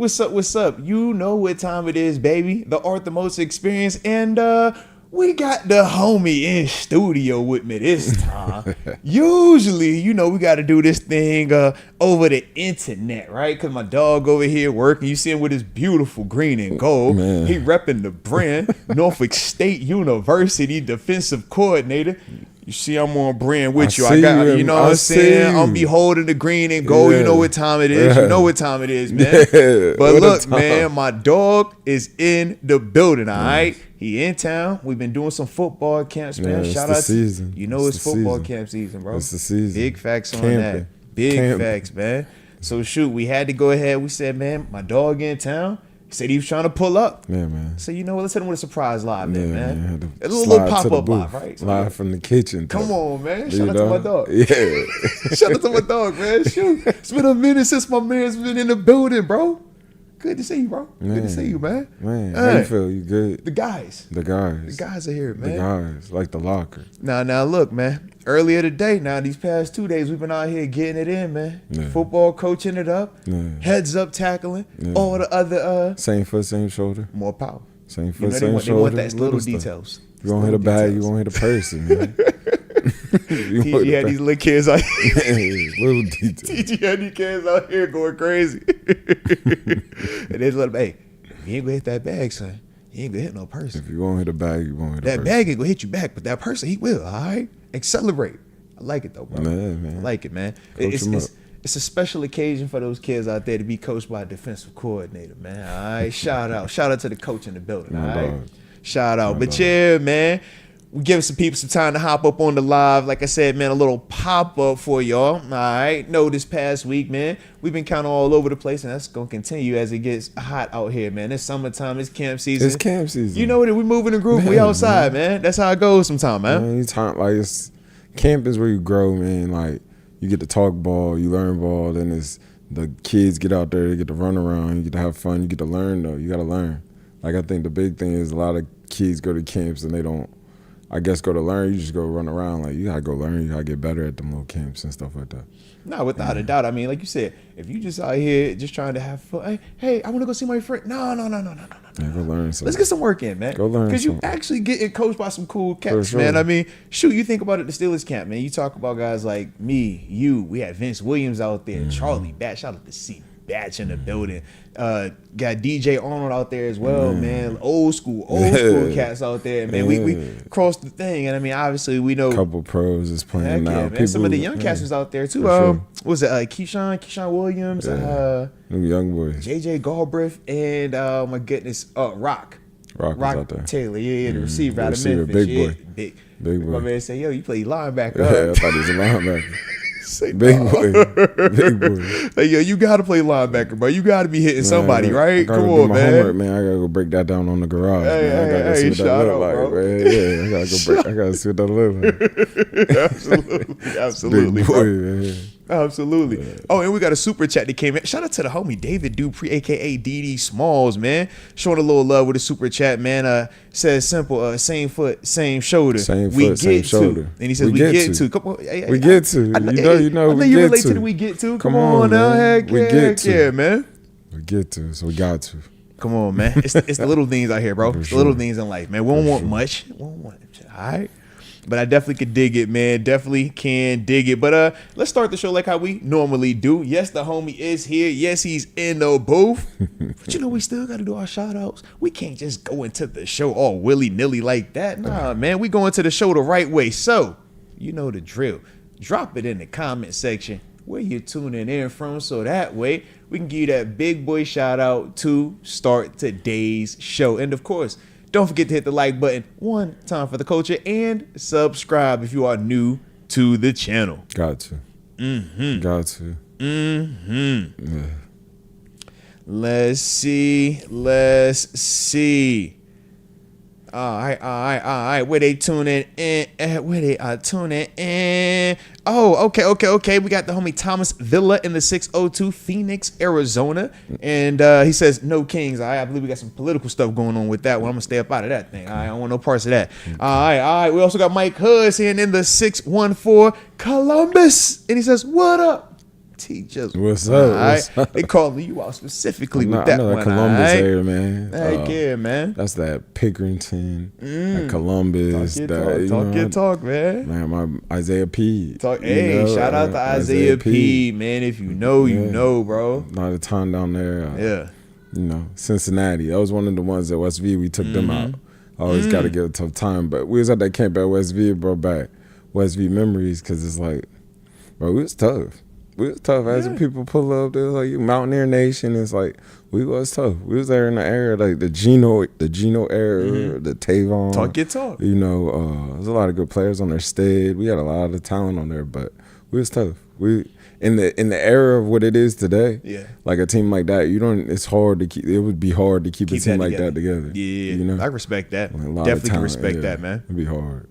What's up? What's up? You know what time it is, baby. The art, the most experience, and we got the homie in studio with me this time. Usually, you know, we got to do this thing over the internet, right? Because my dog over here working, you see him with his beautiful green and gold. Man. He repping the brand, Norfolk State University defensive coordinator. You see, I'm on brand with you. I got, you know what I'm saying? I'm be holding the green and gold. Yeah. You know what time it is. You know what time it is, man. Yeah. But look, man, my dog is in the building, all right? He in town. We've been doing some football camps, man. Shout out season. You know it's football camp season, bro. It's the season. Big facts on that. Big facts, man. So, shoot, we had to go ahead. We said, man, my dog in town. Said he was trying to pull up. Yeah, man. So, you know what? Let's hit him with a surprise live, man. A little pop-up live, right? Live from the kitchen. Come on, man. Shout out to my dog. Yeah. Shout out to my dog, man. Shoot. It's been a minute since my man's been in the building, bro. Good to see you, bro. Man. Good to see you, man. Man, how you feel? You good? The guys. The guys. The guys are here, man. The guys, like the locker. Now, look, man. Earlier today, these past 2 days, we've been out here getting it in, man. Yeah. Football coaching it up. Yeah. Heads up tackling. Yeah. All the other... Same foot, same shoulder. More power. Same foot, same shoulder. They want that little details. You won't hit a bag, you won't hit a person, man. He had these little kids out here. Little details. TG had these kids out here going crazy. And they let him, hey, you ain't gonna hit that bag, son. You ain't gonna hit no person. If you won't hit a bag, you won't hit a person. That bag ain't gonna hit you back, but that person, he will, all right? Accelerate. I like it, though, bro. Man. I like it, man. It's a special occasion for those kids out there to be coached by a defensive coordinator, man. All right? Shout out to the coach in the building, all right? Shout out. But yeah, man, we giving some people some time to hop up on the live. Like I said, man, a little pop-up for y'all. All right. No, this past week, man, we've been kind of all over the place, and that's going to continue as it gets hot out here, man. It's summertime. It's camp season. It's camp season. You know what? We moving the group. We outside, man. That's how it goes sometimes, man. Camp is where you grow, man. Like, you get to talk ball, you learn ball, then it's the kids get out there, they get to run around, you get to have fun, you get to learn, though. You got to learn. Like, I think the big thing is a lot of kids go to camps and they don't, I guess, go to learn. You just go run around. Like, you got to go learn. You got to get better at them little camps and stuff like that. No, without a doubt. I mean, like you said, if you just out here just trying to have fun, hey, I want to go see my friend. No. Yeah, go learn something. Let's get some work in, man. Go learn because you actually getting coached by some cool cats, sure. man. I mean, shoot, you think about it, the Steelers camp, man. You talk about guys like me, you. We had Vince Williams out there, Charlie Batch. Shout out to C. Batch in the building. Got DJ Arnold out there as well, man. Old school cats out there, man. We crossed the thing, and I mean, obviously, we know a couple pros is playing now. Man. Some of the young cats was out there too. What was it? Keyshawn Williams, them young boys, JJ Galbraith, and my goodness, Rock out there. Taylor, the receiver out of Memphis, big boy. My man said, "Yo, you play linebacker." Yeah, I thought he was a linebacker. Big boy. Hey, yo, you gotta play linebacker, bro. You gotta be hitting somebody, right? Come on, man. Homework, man. I gotta go break that down on the garage. Man. I gotta see what that look like, man. Yeah, I gotta see what that look like. Absolutely, big boy, man. Absolutely. Yeah. Oh, and we got a super chat that came in. Shout out to the homie David Dupree, aka DD Smalls, man. Showing a little love with a super chat, man. Says simple, same foot, same shoulder. Same foot, same shoulder. And he says we get to. Come on, we get to. You know, I think you relate to the we get to. Come on now, heck yeah, man. We get to, so we got to. Come on, man. It's the little things out here, bro. It's the little things in life, man. We don't want much. We don't want it. All right. But I definitely could dig it, man. Definitely can dig it. But let's start the show like how we normally do. Yes, the homie is here. Yes, he's in the booth. But you know, we still got to do our shout outs. We can't just go into the show all willy-nilly like that. Nah, man. We go into the show the right way. So, you know the drill. Drop it in the comment section where you're tuning in from, so that way we can give you that big boy shout out to start today's show. And of course, don't forget to hit the like button one time for the culture and subscribe if you are new to the channel. Got to. Got to. Yeah. Let's see. All right. Where they tuning in? Where they are tuning in? Oh, okay. We got the homie Thomas Villa in the 602 Phoenix, Arizona. And he says, no kings. All right, I believe we got some political stuff going on with that one. I'm going to stay up out of that thing. All right, I don't want no parts of that. All right. We also got Mike Hudson in the 614 Columbus. And he says, what up? Teach us. What's up? What's up? They calling you out specifically with that I know one. that Columbus area, man. Heck yeah, man. That's that Pickerington, that Columbus. Talk, man. Man, my Isaiah P. Shout out to Isaiah P. Man, if you know, you know, bro. A lot of time down there. Cincinnati. That was one of the ones at Westview. We took them out. I always got to give a tough time. But we was at that camp at Westview, brought back Westview memories because it's like, bro, we was tough. We was tough. As people pull up, they're like, Mountaineer Nation. It's like, we was tough. We was there in the era, like the Geno era, the Tavon. Talk. There's a lot of good players on there. Stead. We had a lot of talent on there, but we was tough. We in the era of what it is today. Yeah. Like a team like that, it's hard to keep. It would be hard to keep a team like that together. Yeah. I respect that. Definitely can respect that, man. It'd be hard.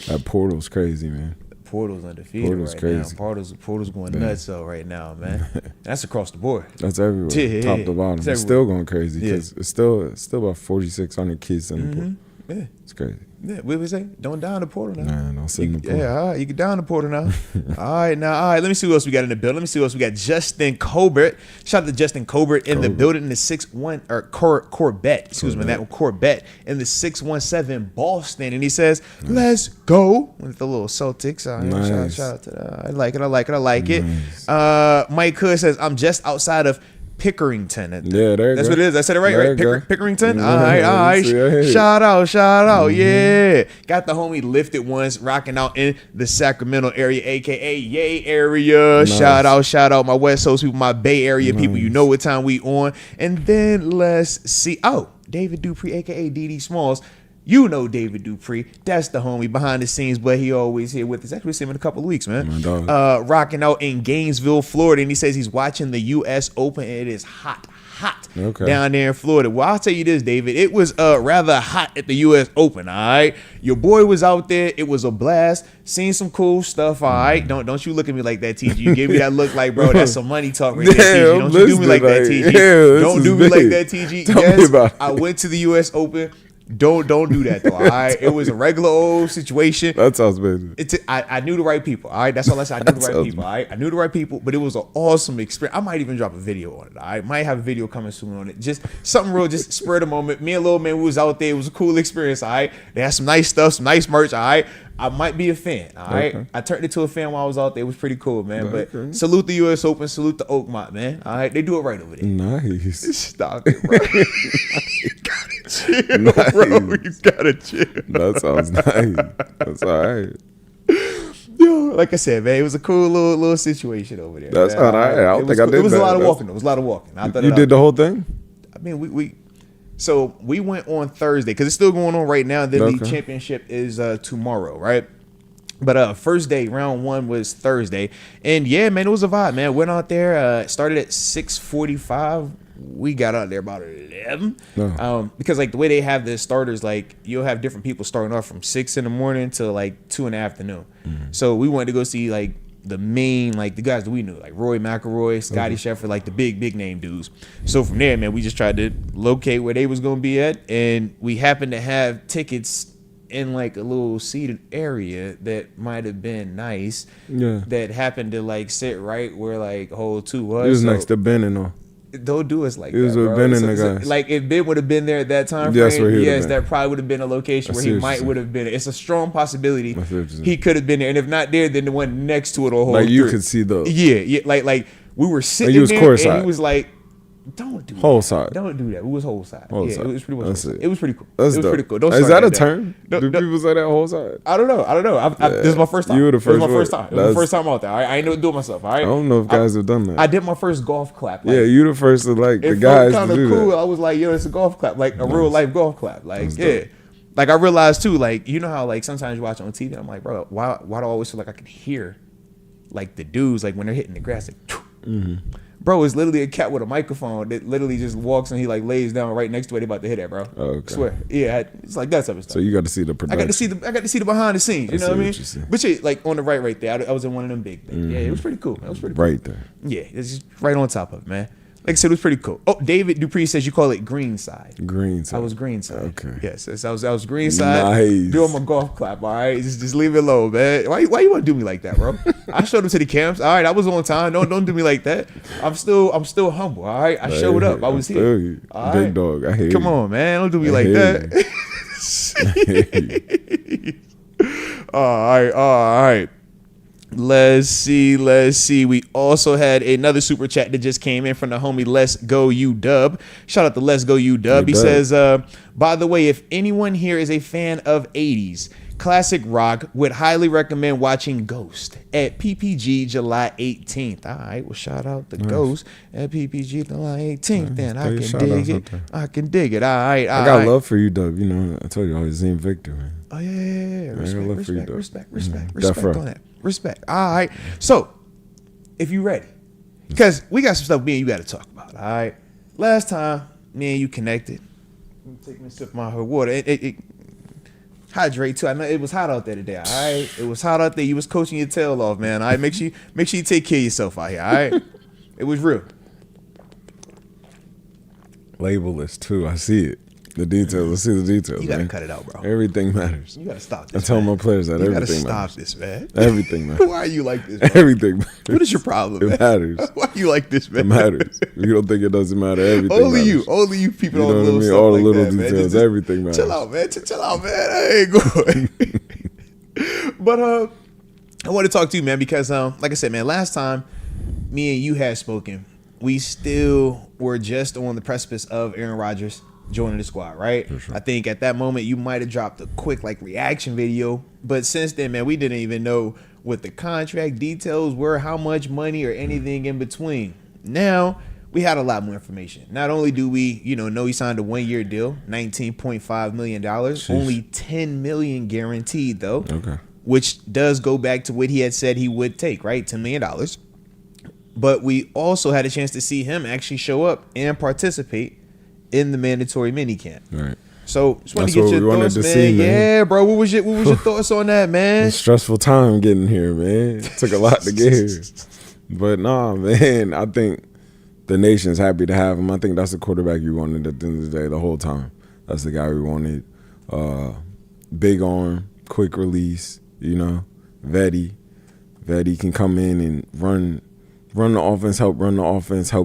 That portal's crazy, man. Portal's undefeated now. Portal's going nuts right now, man. That's across the board. That's everywhere, top to bottom. It's still going crazy because it's still about 4,600 kids in the portal. Yeah, it's crazy. Yeah, what we say? Don't down the portal now. Nah, don't sit in the portal. Yeah, all right, you can down the portal now. All right, let me see what else we got in the building. Let me see what else we got. Justin Colbert. Shout out to Justin Colbert in the building in the 6-1 or Corbett. Excuse me, that one Corbett in the 617 Boston, and he says, "Let's go" with the little Celtics. Nice. Shout out to that. I like it. Nice. Mike Hood says, "I'm just outside of Pickerington." Yeah, there you That's go. what it is. I said it right? Pickerington? All right. Yeah. Shout out. Yeah. Got the homie Lifted Ones rocking out in the Sacramento area, a.k.a. Yay area. Nice. Shout out my West Coast people, my Bay Area people. You know what time we on. And then let's see. Oh, David Dupree, a.k.a. DD Smalls. You know David Dupree. That's the homie behind the scenes, but he always here with us. Actually, we see him in a couple of weeks, man. Rocking out in Gainesville, Florida. And he says he's watching the U.S. Open. And it is hot down there in Florida. Well, I'll tell you this, David. It was rather hot at the U.S. Open, all right? Your boy was out there. It was a blast. Seen some cool stuff, all right? Don't you look at me like that, TG. You gave me that look like, bro, that's some money talk right there, TG. Don't you do me like that, TG. Don't do me like that, TG. Yes, I went to the U.S. Open. Don't do that though. All right, it was a regular old situation. That sounds bad. I knew the right people. All right, that's all I said. I knew the right people. All right, I knew the right people, but it was an awesome experience. I might even drop a video on it. All right, might have a video coming soon on it. Just something real, just spur of the moment. Me and Lil Man, we was out there. It was a cool experience. All right, they had some nice stuff, some nice merch. All right, I might be a fan. All right, I turned into a fan while I was out there. It was pretty cool, man. But salute the U.S. Open, salute the Oakmont, man. All right, they do it right over there. Nice. Stop it, bro. Chill, nice. Bro, you gotta chill. That sounds nice. That's all right. Yo, like I said, man, it was a cool little situation over there. That's all right. I don't think I did. It was a lot of walking. It was a lot of walking. You did the whole thing? I mean, we went on Thursday because it's still going on right now. Then the championship is tomorrow, right? But first day, round one was Thursday, and yeah, man, it was a vibe, man. Went out there, started at 6:45. We got out there about 11. Because like the way they have the starters, like you'll have different people starting off from 6 in the morning to like 2 in the afternoon. So we wanted to go see like the main, like the guys that we knew, like Roy McIlroy, Scotty Scheffler, like the big name dudes. So from there, man, we just tried to locate where they was gonna be at, and we happened to have tickets in like a little seated area that might have been nice. Yeah. That happened to like sit right where like hole 2 was. It was next to Ben and all. Don't do us like that. It was with Ben and the guys. Like if Ben would have been there at that time frame, yes, that probably would have been a location where he might would have been. It's a strong possibility he could have been there, and if not there, then the one next to it or whole. Like you could see the like we were sitting there, and he was like, "Don't do whole side. Don't do that." It was whole side. Whole yeah, side. It was pretty much. That's it was pretty cool. That's it was dope. pretty cool. Don't Is that a term? Do people say that whole side? I don't know. This is my first time. You were the first. It was my first time. It was my first time out there. I ain't know what to do with myself. All right. I don't know if guys have done that. I did my first golf clap. Like, yeah, you the first of like the guys to do cool. that. I was like, yo, it's a golf clap, like a real life golf clap. Like, yeah. Like I realized too, like you know how like sometimes you watch on TV, I'm like, bro, why do I always feel like I can hear like the dudes like when they're hitting the grass, like, bro, it's literally a cat with a microphone that literally just walks and he like lays down right next to it. They about to hit that, bro. Oh, okay. I swear, yeah, it's like that type of stuff. So you got to see the production. I got to see the behind the scenes. You know what I mean? But yeah, like on the right there, I was in one of them big things. Yeah, it was pretty cool. It was pretty cool. Right there. Yeah, it's just right on top of it, man. Like I said, it was pretty cool. Oh, David Dupree says you call it Greenside. Greenside. I was Greenside. Okay. Yes, I was Greenside. Nice. Doing my golf clap. All right, just leave it alone, man. Why you want to do me like that, bro? I showed up to the camps. All right, I was on time. Don't do me like that. I'm still humble. All right, I showed up. I was here. All Big right? dog. I hear you. Come on, man. Don't do me like that. All right. Let's see. We also had another super chat that just came in from the homie Let's Go You Dub. Shout out to Let's Go You Dub. He says, by the way, if anyone here is a fan of 80s classic rock, would highly recommend watching Ghost at PPG July 18th. All right, well, shout out to Ghost at PPG July 18th. Then I can dig it. I can dig it. All right. I got love for you, Dub. You know, I told you I was Zine Victor, man. Oh, yeah. Respect Defro. on that. Respect. All right. So, if you ready, because we got some stuff me and you got to talk about. All right. Last time me and you connected, I'm taking a sip of my water. It hydrate too. I know it was hot out there today. All right. It was hot out there. You was coaching your tail off, man. All right. Make sure you take care of yourself out here. All right. It was real. Labelless too. I see it. The details. Let's see the details. You gotta man. cut it out, bro. Everything matters. You gotta stop this. I tell my players that you everything gotta stop matters. this, man. Everything matters. Why are you like this, bro? Everything matters. What is your problem, man? It matters. Why are you like this, man? It matters. You don't think it doesn't matter. Everything Only matters. you people You all know the what I little mean? stuff All the like little that, man. details. Just Everything matters. Chill out, man. Chill out, man. I ain't going. But I want to talk to you, man, because like I said, man, last time me and you had spoken, we still were just on the precipice of Aaron Rodgers joining the squad, right? Sure. I think at that moment you might have dropped a quick reaction video, but since then, man, we didn't even know what the contract details were, how much money or anything in between. Now we had a lot more information. Not only do we, know he signed a 1-year deal, $19.5 million, only $10 million guaranteed though. Okay. Which does go back to what he had said he would take, right? $10 million. But we also had a chance to see him actually show up and participate in the mandatory minicamp. Right. So just want That's to get what your we wanted thoughts, to man. see, man. Yeah, bro. What was your thoughts on that, man? It's a stressful time getting here, man. It took a lot to get here. But nah, man, I think the nation's happy to have him. I think that's the quarterback you wanted at the end of the day the whole time. That's the guy we wanted. Big arm, quick release, Vetty. Vetty can come in and run the offense, help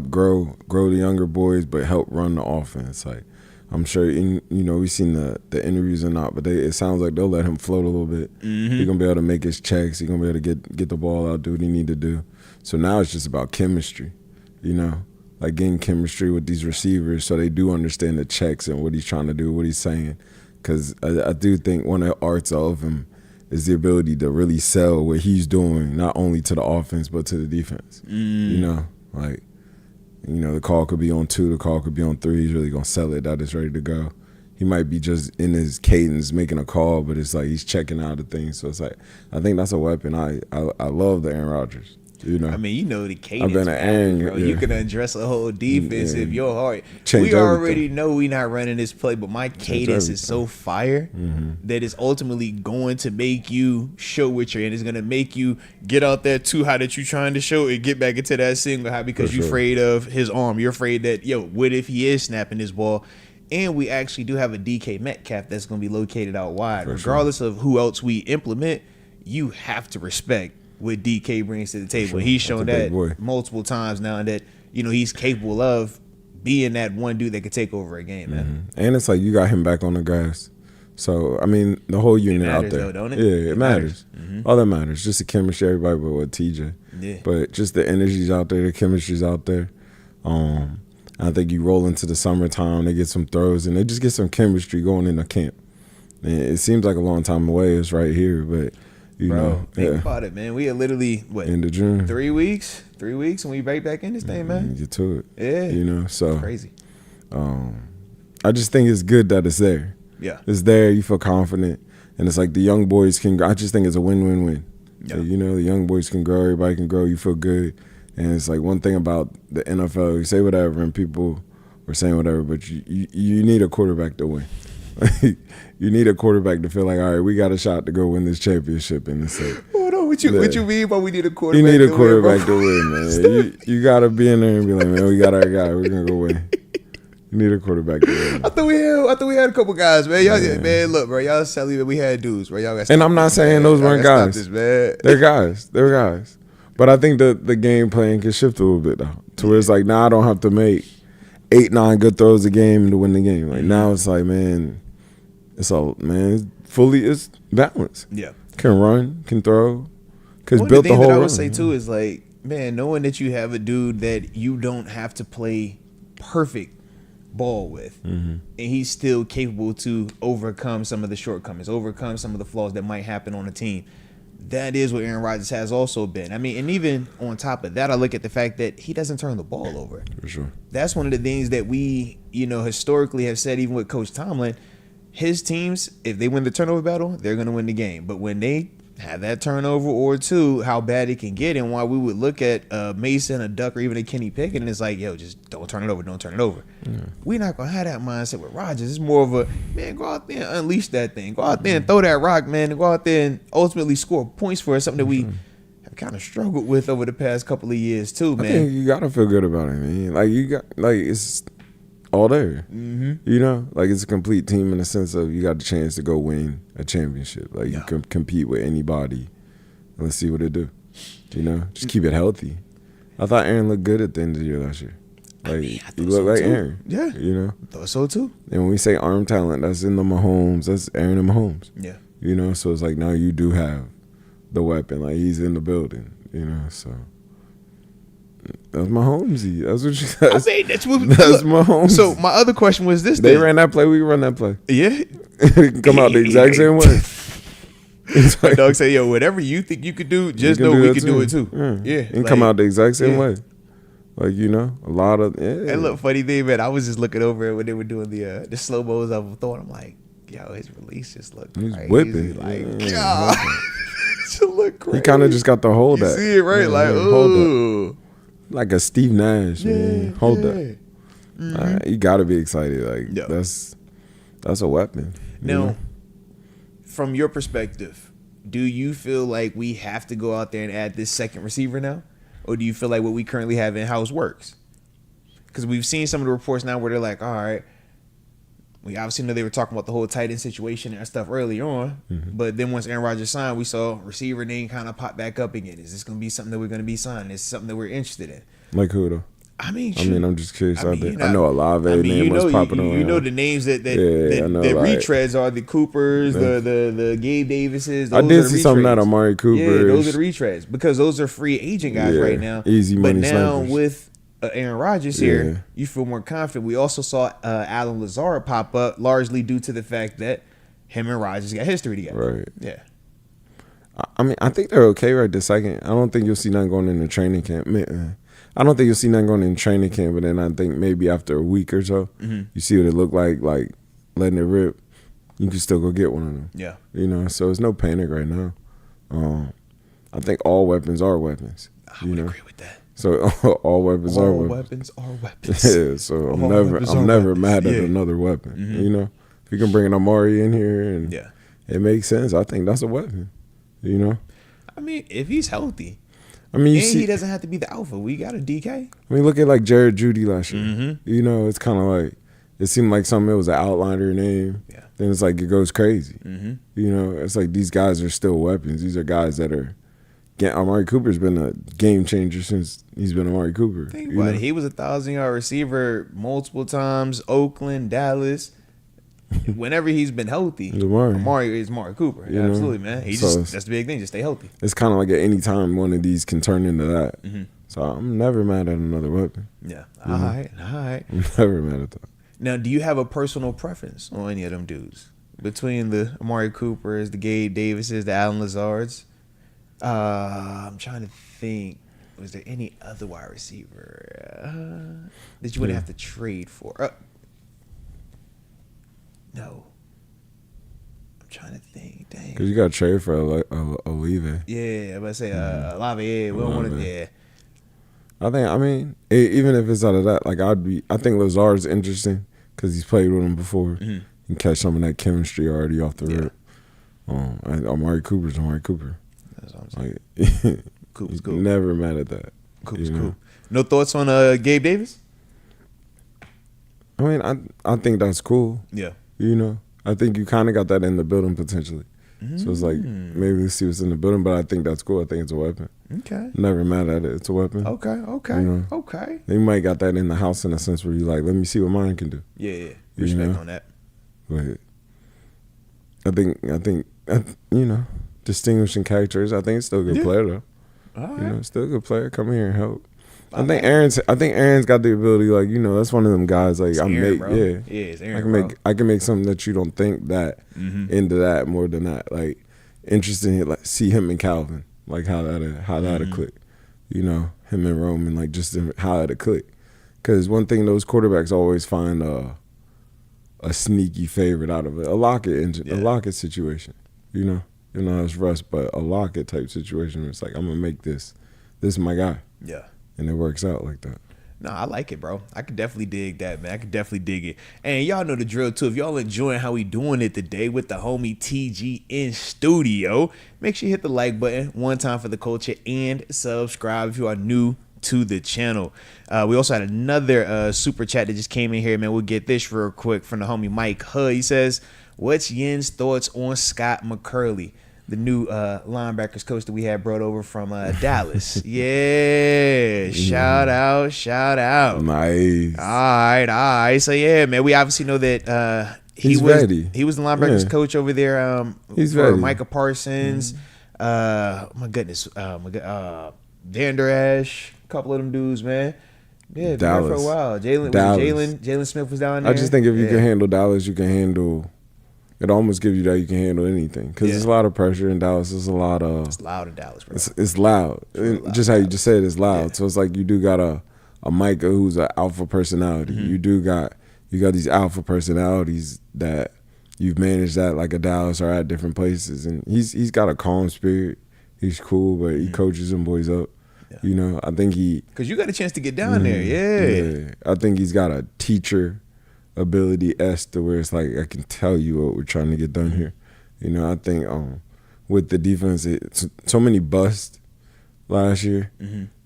grow the younger boys, but help run the offense. Like, I'm sure, we've seen the interviews or not, but it sounds like they'll let him float a little bit. Mm-hmm. He's going to be able to make his checks. He's going to be able to get the ball out, do what he need to do. So now it's just about chemistry, like getting chemistry with these receivers so they do understand the checks and what he's trying to do, what he's saying. Because I do think one of the arts of him is the ability to really sell what he's doing, not only to the offense, but to the defense. The call could be on 2, the call could be on 3. He's really going to sell it that it's ready to go. He might be just in his cadence making a call, but it's like he's checking out the things. So it's like, I think that's a weapon. I love the Aaron Rodgers. I mean, the cadence. I've been an Aaron, bro. yeah. You can address a whole defense if your heart. Change we already everything. know we not running this play, but my cadence is so fire that it's ultimately going to make you show what you're in. It's going to make you get out there too high that you're trying to show and get back into that single high because you're afraid of his arm. You're afraid that, what if he is snapping this ball? And we actually do have a DK Metcalf that's going to be located out wide. Regardless of who else we implement, you have to respect what DK brings to the table. He's shown that multiple times now, and that he's capable of being that one dude that could take over a game, man. And it's like you got him back on the grass. So I mean, the whole unit out there, though, don't it? Yeah, it matters. All that matters, just the chemistry. Everybody, but with TJ, but just the energy's out there, the chemistry's out there. I think you roll into the summertime, they get some throws, and they just get some chemistry going into camp. And it seems like a long time away. It's right here, but. Think about it, man. We are literally end of June, 3 weeks, and we right back in this thing, man. Get to it, yeah. So crazy. I just think it's good that it's there. Yeah, it's there. You feel confident, and it's like the young boys can. I just think it's a win-win-win. Yeah. The young boys can grow. Everybody can grow. You feel good, and it's like one thing about the NFL. You say whatever, and people were saying whatever, but you need a quarterback to win. You need a quarterback to feel like, all right, we got a shot to go win this championship in the state. Hold on, What you mean by we need a quarterback? You need a quarterback to win, man. You gotta be in there and be like, man, we got our guy. We're gonna go win. You need a quarterback to win. I thought we had a couple guys, man. Y'all, man, look, bro. Y'all telling me we had dudes, bro. Y'all got. And I'm not saying those weren't guys. This, man. They're guys. But I think the game plan can shift a little bit though, to where it's like now I don't have to make 8-9 good throws a game to win the game. Like now it's like, man, it's balanced. Yeah, can run, can throw, because built the whole. That I would say too is like, man, knowing that you have a dude that you don't have to play perfect ball with, and he's still capable to overcome some of the shortcomings, overcome some of the flaws that might happen on a team. That is what Aaron Rodgers has also been. I mean, and even on top of that, I look at the fact that he doesn't turn the ball over. For sure. That's one of the things that we, historically have said, even with Coach Tomlin, his teams, if they win the turnover battle, they're going to win the game. But when they have that turnover or two, how bad it can get, and why we would look at Mason, a Duck, or even a Kenny Pickett, and it's like, yo, just don't turn it over, don't turn it over. Yeah. We're not going to have that mindset with Rodgers. It's more of a, man, go out there and unleash that thing. Go out there and throw that rock, man, and go out there and ultimately score points for us, something that we have kind of struggled with over the past couple of years too, man. I think you got to feel good about it, man. It's all there. Like it's a complete team in the sense of you got the chance to go win a championship. Like you can compete with anybody. Let's see what it do. Just keep it healthy. I thought Aaron looked good at the end of the year last year. Like he looked like Aaron. Yeah. I thought so too. And when we say arm talent, that's in the Mahomes. That's Aaron and Mahomes. Yeah. So it's like now you do have the weapon. Like he's in the building. So. That's Mahomesy. That's what you said. I mean, that's Mahomes. So my other question was this: they ran that play, we can run that play. Yeah, it can come out the exact same way. My dog say, "Yo, whatever you think you could do, just know we can do it too." Yeah, it can come out the exact same way. Like a lot of And look, funny thing, man. I was just looking over it when they were doing the slow mos of throwing. I'm like, yo, his release just looked crazy. He's whipping. Like, God, it look crazy. He kind of just got to hold that. See it right, hold that. Like a Steve Nash, man. Hold that. You got to be excited. Like that's a weapon. Now, from your perspective, do you feel like we have to go out there and add this second receiver now, or do you feel like what we currently have in house works? Because we've seen some of the reports now where they're like, all right, we obviously know they were talking about the whole tight end situation and stuff early on, but then once Aaron Rodgers signed, we saw receiver name kind of pop back up again. Is this going to be something that we're going to be signing? Is this something that we're interested in? Like who though? I mean, I'm just curious out there. I know Olave name was popping on. You know the names that retreads are the Coopers, the Gabe Davises. I did see something out of Amari Cooper. Yeah, those are the retreads because those are free agent guys right now. Easy money. But now snipers. with Aaron Rodgers here, you feel more confident. We also saw Alan Lazard pop up, largely due to the fact that him and Rodgers got history together. Right. Yeah. I mean, I think they're okay right this second. I don't think you'll see nothing going into training camp. I don't think you'll see nothing going in training camp, but then I think maybe after a week or so, you see what it look like letting it rip. You can still go get one of them. Yeah. So it's no panic right now. I think all weapons are weapens. I would agree with that. So all weapons are weapons. All weapons are weapons. Yeah. So I'm never mad at another weapon. If you can bring an Amari in here and it makes sense, I think that's a weapon. I mean, if he's healthy. I mean, he doesn't have to be the alpha. We got a DK. I mean, look at like Jared Judy last year. It's kind of like it seemed like something. It was an outliner name. Yeah. Then it's like it goes crazy. It's like these guys are still weapons. These are guys that are. Amari Cooper's been a game changer since he's been Amari Cooper. Think about it. He was a 1,000-yard receiver multiple times. Oakland, Dallas. Whenever he's been healthy, Amari is Amari Cooper. Yeah, absolutely, man. That's the big thing. Just stay healthy. It's kind of like at any time one of these can turn into that. So I'm never mad at another weapon. Yeah. All right. I'm never mad at that. Now, do you have a personal preference on any of them dudes? Between the Amari Coopers, the Gabe Davises, the Alan Lazards? I'm trying to think. Was there any other wide receiver that you wouldn't have to trade for? No. I'm trying to think. Dang. Because you got to trade for Olave. Yeah, I'm about to say Olave. Yeah, we don't want to. Yeah. I mean, even if it's out of that, like I think Lazard's interesting because he's played with him before. You can catch some of that chemistry already off the rip. Amari Cooper's Amari Cooper. That's what I'm saying. Like, Coop is cool. Never mad at that. Coop is cool. No thoughts on Gabe Davis? I mean, I think that's cool. Yeah. You know, I think you kind of got that in the building potentially. So it's like, maybe let's see what's in the building, but I think that's cool. I think it's a weapon. Okay. Never mad at it. It's a weapon. Okay. You know? Okay. You might got that in the house in a sense where you like, let me see what mine can do. Yeah. Respect on that. But I think, you know, distinguishing characters. I think it's still a good player though. All right. You know, still a good player. Come here and help. I think Aaron's got the ability, like, you know, that's one of them guys. Like, it's Aaron, I can make something that you don't think that into that more than that. Like, interesting, like see him and Calvin, like how that'd click. You know, him and Roman, like just how that'd click. Because one thing those quarterbacks always find a sneaky favorite out of it, a Lockett situation. You know, it's Russ, but a Lockett type situation where it's like, I'm gonna make this is my guy. Yeah. And it works out like that. No, I like it, bro. I could definitely dig that, man. I could definitely dig it. And y'all know the drill, too. If y'all enjoying how we doing it today with the homie TG in studio, make sure you hit the like button one time for the culture and subscribe if you are new to the channel. We also had another super chat that just came in here, man. We'll get this real quick from the homie Mike Hood. He says, what's Yen's thoughts on Scott McCurley, the new linebackers coach that we had brought over from Dallas? Yeah, shout out. Nice. All right. So yeah, man, we obviously know that he was ready. He was the linebackers coach over there. He's for ready. Micah Parsons. My goodness, Vander Esch, a couple of them dudes, man. Yeah, been there for a while. Jalen Smith was down there. I just think if you can handle Dallas, you can handle. It almost gives you that you can handle anything because there's a lot of pressure in Dallas. There's a lot of. It's loud in Dallas, bro. It's loud. Just how you just said, it's loud. Yeah. So it's like you do got a Micah who's an alpha personality. You got these alpha personalities that you've managed at like a Dallas or at different places, and he's got a calm spirit. He's cool, but he coaches them boys up. Yeah. You know, I think because you got a chance to get down there. Yeah, I think he's got a teacher ability to where it's like I can tell you what we're trying to get done here. You know, I think with the defense, it's so many busts last year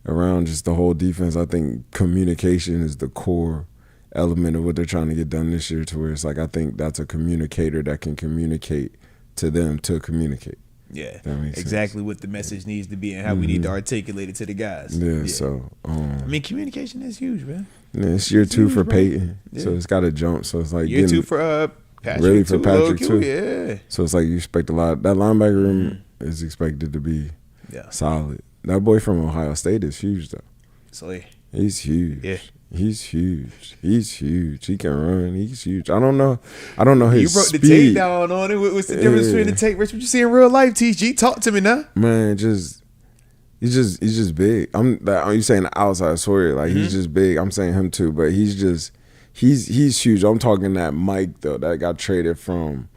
around just the whole defense. I think communication is the core element of what they're trying to get done this year, to where it's like I think that's a communicator that can communicate to them to communicate. Yeah, exactly what the message needs to be and how we need to articulate it to the guys. Yeah. So I mean, communication is huge, man. Yeah, it's year 2 for Peyton, so it's got to jump. So it's like year 2 for Patrick, really for Patrick too. Yeah. So it's like you expect a lot. That linebacker room is expected to be solid. That boy from Ohio State is huge though. So he's huge. Yeah. He's huge. He can run. He's huge. I don't know his You broke speed. the tape down on it. What's the difference between the tape? Rich, what you see in real life, TG? Talk to me now. Man, he's just big. You saying the outside swear like he's just big. I'm saying him too, but he's huge. I'm talking that Mike though that got traded from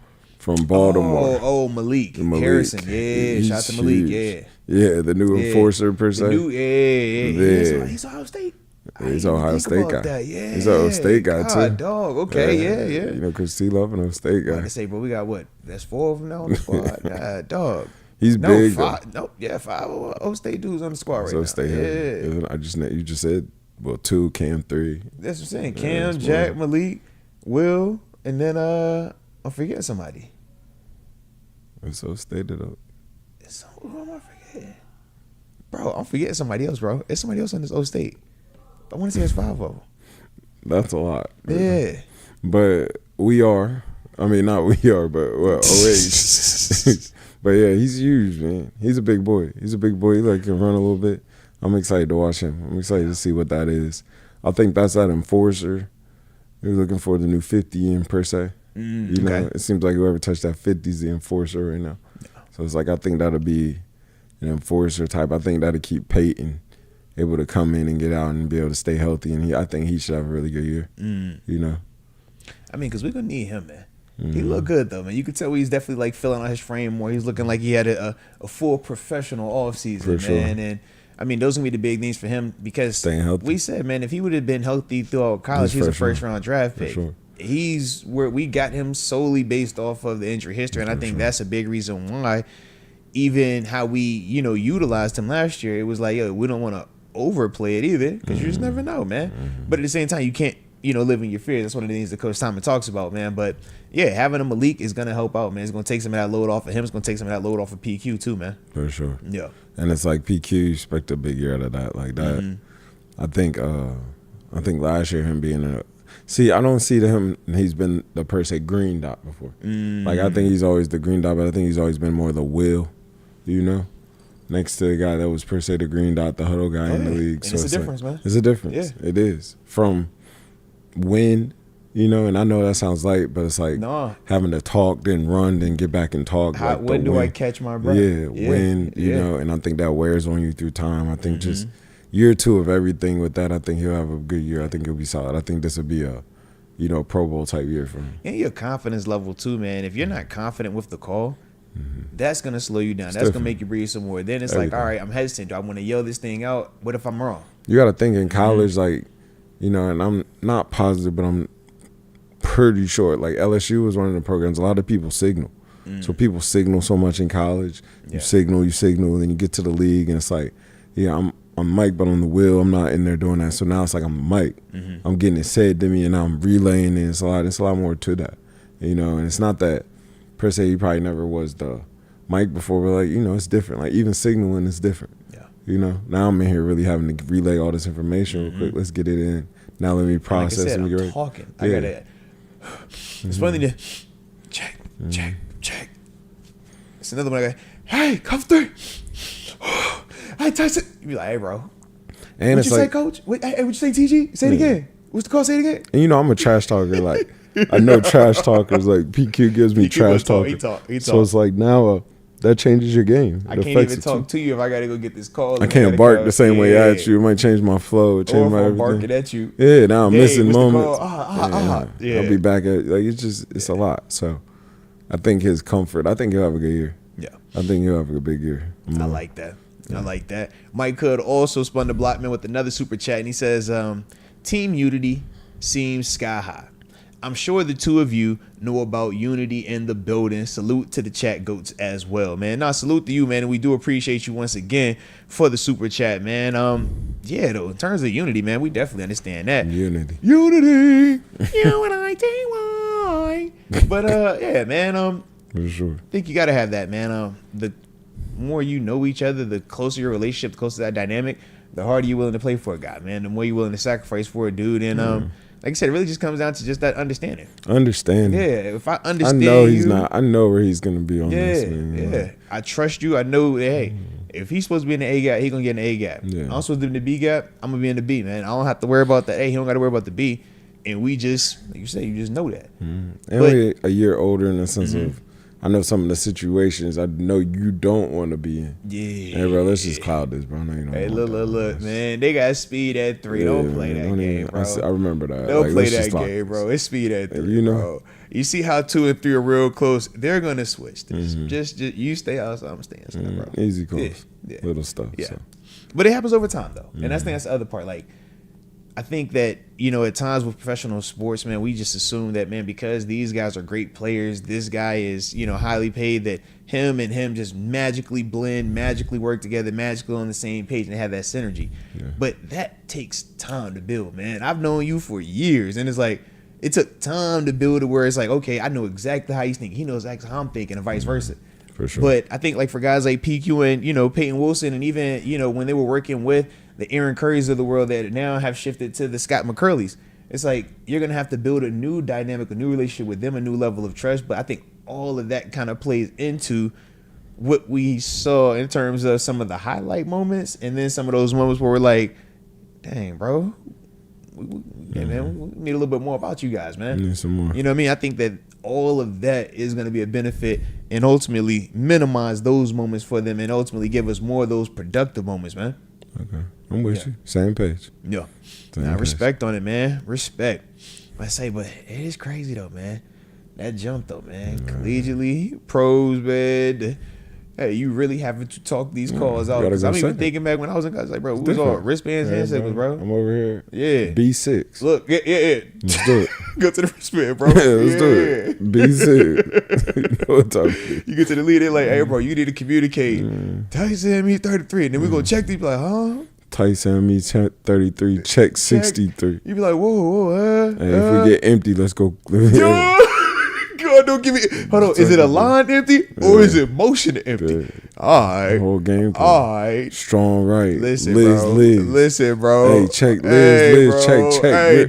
Baltimore. Oh, Malik Harrison. Yeah, shout out to Malik. Huge. Yeah, the new enforcer per se. He's Ohio State. He's Ohio State guy. Yeah. He's an Ohio State guy too. Dog. Okay. Yeah. You know, because T Love an Ohio State guy. I say, bro, we got what? That's 4 of them now on the squad. Dog. He's big. 5. Nope. Yeah, 5 Ohio State dudes on the squad right now. State. Yeah. You just said 2, Cam 3. That's what I'm saying. Cam, Jack, Malik, Will, and then I'm forgetting somebody. It's Ohio State though. Who am I forgetting? Bro, I'm forgetting somebody else, bro. It's somebody else on this Ohio State. I want to say there's 5 of them. That's a lot. Yeah. But we are. I mean, not we are, but OH. But yeah, he's huge, man. He's a big boy. He like can run a little bit. I'm excited to watch him. I'm excited to see what that is. I think that's that enforcer. We're looking for the new 50 in per se. You know, it seems like whoever touched that 50 is the enforcer right now. Yeah. So it's like I think that'll be an enforcer type. I think that'll keep Peyton able to come in and get out and be able to stay healthy. And I think he should have a really good year. You know? I mean, because we're going to need him, man. He looked good, though, man. You could tell he's definitely, like, filling out his frame more. He's looking like he had a full professional offseason, man. Sure. And, I mean, those are going to be the big things for him because staying healthy. We said, man, if he would have been healthy throughout college, he's a first-round draft pick. Sure. He's where we got him solely based off of the injury history, and I think that's a big reason why even how we, utilized him last year, it was like, yo, we don't want to overplay it either because you just never know, man. But at the same time, you can't, live in your fears. That's one of the things that Coach Tomlin talks about, man. But yeah, having a Malik is going to help out, man. It's going to take some of that load off of him. It's going to take some of that load off of PQ too, man. For sure. Yeah. And it's like PQ, you expect a big year out of that. Like that. I think last year him being I don't see him, he's been the per se green dot before. Like I think he's always the green dot, but I think he's always been more the will, next to the guy that was per se the green dot, the huddle guy in the league. And so it's a difference, man. It's a difference. Yeah. It is. From when, and I know that sounds light, but it's like having to talk, then run, then get back and talk. When do I catch my breath? Yeah, when, and I think that wears on you through time. I think just year 2 of everything with that, I think he'll have a good year. I think he'll be solid. I think this will be a, Pro Bowl type year for him. And your confidence level too, man. If you're not confident with the call, that's going to slow you down. That's going to make you breathe some more. Then it's like, all right, I'm hesitant. Do I want to yell this thing out? What if I'm wrong? You got to think in college, like, and I'm not positive, but I'm pretty sure, like LSU was one of the programs, a lot of people signal. So people signal so much in college. You signal, and then you get to the league, and it's like, I'm Mike, but on the wheel, I'm not in there doing that. So now it's like I'm Mike. I'm getting it said to me, and I'm relaying it. It's a lot more to that, and it's not that per se he probably never was the Mike before, but like, it's different. Like even signaling is different. Yeah. Now I'm in here really having to relay all this information real quick. Let's get it in. Now let me process. Like I said, I'm talking. I gotta. It's funny to check. It's another one. I go, hey, come through. Hey, Tyson. You be like, hey, bro. And what'd you say, Coach? Wait, hey, what'd you say, TG? Say it again. What's the call? Say it again. And I'm a trash talker. Like I know trash talkers. Like PQ gives me trash talk. He talk. So it's like now that changes your game. I can't even talk to you if I gotta go get this call. I can't bark the same way at you. It might change my flow. It change my everything. Barking at you. Yeah, now I'm missing moments. Yeah. I'll be back at like it's a lot. So I think his comfort. I think he'll have a good year. Yeah. I think he'll have a big year. I like that. I like that. Mike Hood also spun the block, man, with another super chat, and he says, team unity seems sky high. I'm sure the two of you know about unity in the building. Salute to the chat goats as well, man. Nah, salute to you, man, and we do appreciate you once again for the super chat, man. Yeah, though, in terms of unity, man, we definitely understand that. Unity. UNITY. But yeah, man, for sure. I think you gotta have that, man. The more you know each other, the closer your relationship, the closer that dynamic, the harder you're willing to play for a guy, man. The more you're willing to sacrifice for a dude, and like I said, it really just comes down to just that understanding. Understanding. Yeah, if I understand, I know where he's gonna be on this. Man. Yeah, I trust you. I know that, hey, if he's supposed to be in the A gap, he's gonna get in the A gap. Yeah. I'm supposed to be in the B gap, I'm gonna be in the B, man. I don't have to worry about the A. He don't got to worry about the B. And we just, like you say, you just know that. And we're a year older in the sense of, I know some of the situations I know you don't want to be in. Yeah. Hey, bro, let's just cloud this, bro. I know you don't Hey, want look, man. They got speed at 3. Don't play that game, bro. I remember that. Don't play that game, bro. It's speed at 3, bro. You see how 2 and 3 are real close. They're going to switch this. Just you stay outside. I'm staying inside, bro. Easy calls. Yeah. Little stuff. Yeah. So. But it happens over time, though. And that's the other part. Like, I think that, at times with professional sports, man, we just assume that, man, because these guys are great players, this guy is, highly paid, that him and him just magically blend, magically work together, magically on the same page and have that synergy. Yeah. But that takes time to build, man. I've known you for years, and it's like, it took time to build it where it's like, okay, I know exactly how he's thinking. He knows exactly how I'm thinking, and vice versa. For sure. But I think, like, for guys like PQ and, Peyton Wilson, and even, when they were working with the Aaron Currys of the world that now have shifted to the Scott McCurleys, it's like you're going to have to build a new dynamic, a new relationship with them, a new level of trust. But I think all of that kind of plays into what we saw in terms of some of the highlight moments, and then some of those moments where we're like, dang, bro, man, we need a little bit more about you guys, man. Need some more. You know what I mean? I think that all of that is going to be a benefit and ultimately minimize those moments for them and ultimately give us more of those productive moments, man. Okay. I'm with you. Same page. Yeah. Same respect on it, man. Respect. I say, but it is crazy, though, man. That jump, though, man. Collegiately, pros, man. hey, you really having to talk these calls out. Because I'm even thinking back when I was in college, like, bro, we was all wristbands, handshakes, bro. I'm over here. Yeah. B6. Look, yeah. Let's do it. Go to the wristband, bro. Let's do it. B6. You know what I'm talking. You get to the lead, they're like, hey, bro, you need to communicate. Tyson me 33. And then we go check these, be like, huh? Tyson me 33, check 63. You be like, whoa, Hey, if we get empty, let's go. God, don't give me. Hold on, is it a line empty or is it motion empty? All right, whole game plan. All right, strong right. Listen, Liz. Listen, bro. Hey, check Liz. Bro. Check. Hey,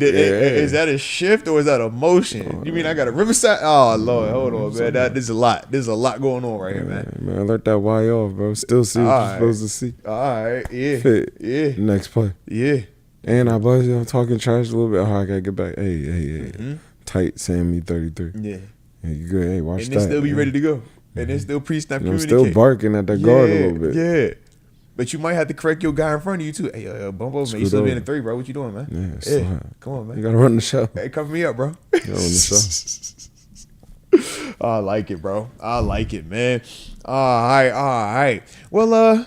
is that a shift or is that a motion? You mean I got a Riverside? Oh Lord, hold on, man. This is a lot. There's a lot going on right here, man. Man, alert that Y off, bro. Still see what you're supposed to see. All right, yeah, Fit. yeah. Next play. Yeah. And I buzz you. I'm talking trash a little bit. Oh, I gotta get back. Hey. Tight, Sammy 33. Yeah. Hey, you good? Hey, watch that. And then still be ready to go. And then still pre-snap I'm communicate. still barking at that guard a little bit. Yeah. But you might have to correct your guy in front of you too. Hey, bump over, man. You still be in the 3, bro. What you doing, man? Yeah, come on, man. You gotta run the show. Hey, cover me up, bro. You gotta run the show. I like it, bro. I like it, man. All right. Well,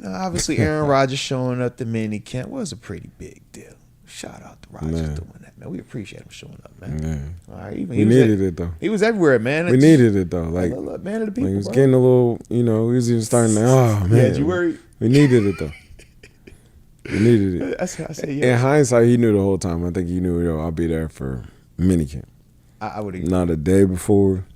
obviously Aaron Rodgers showing up to mini camp was a pretty big deal. Shout out to Rodgers doing that, man. We appreciate him showing up, man. Yeah. All right, we needed it though. He was everywhere, man. We needed it though. Like, man of the people. He was getting a little, he was even starting to, oh man. Yeah, you worried? We needed it though. We needed it. I say, yeah. In hindsight, he knew the whole time. I think he knew, I'll be there for minicamp. I would agree. Not a day before.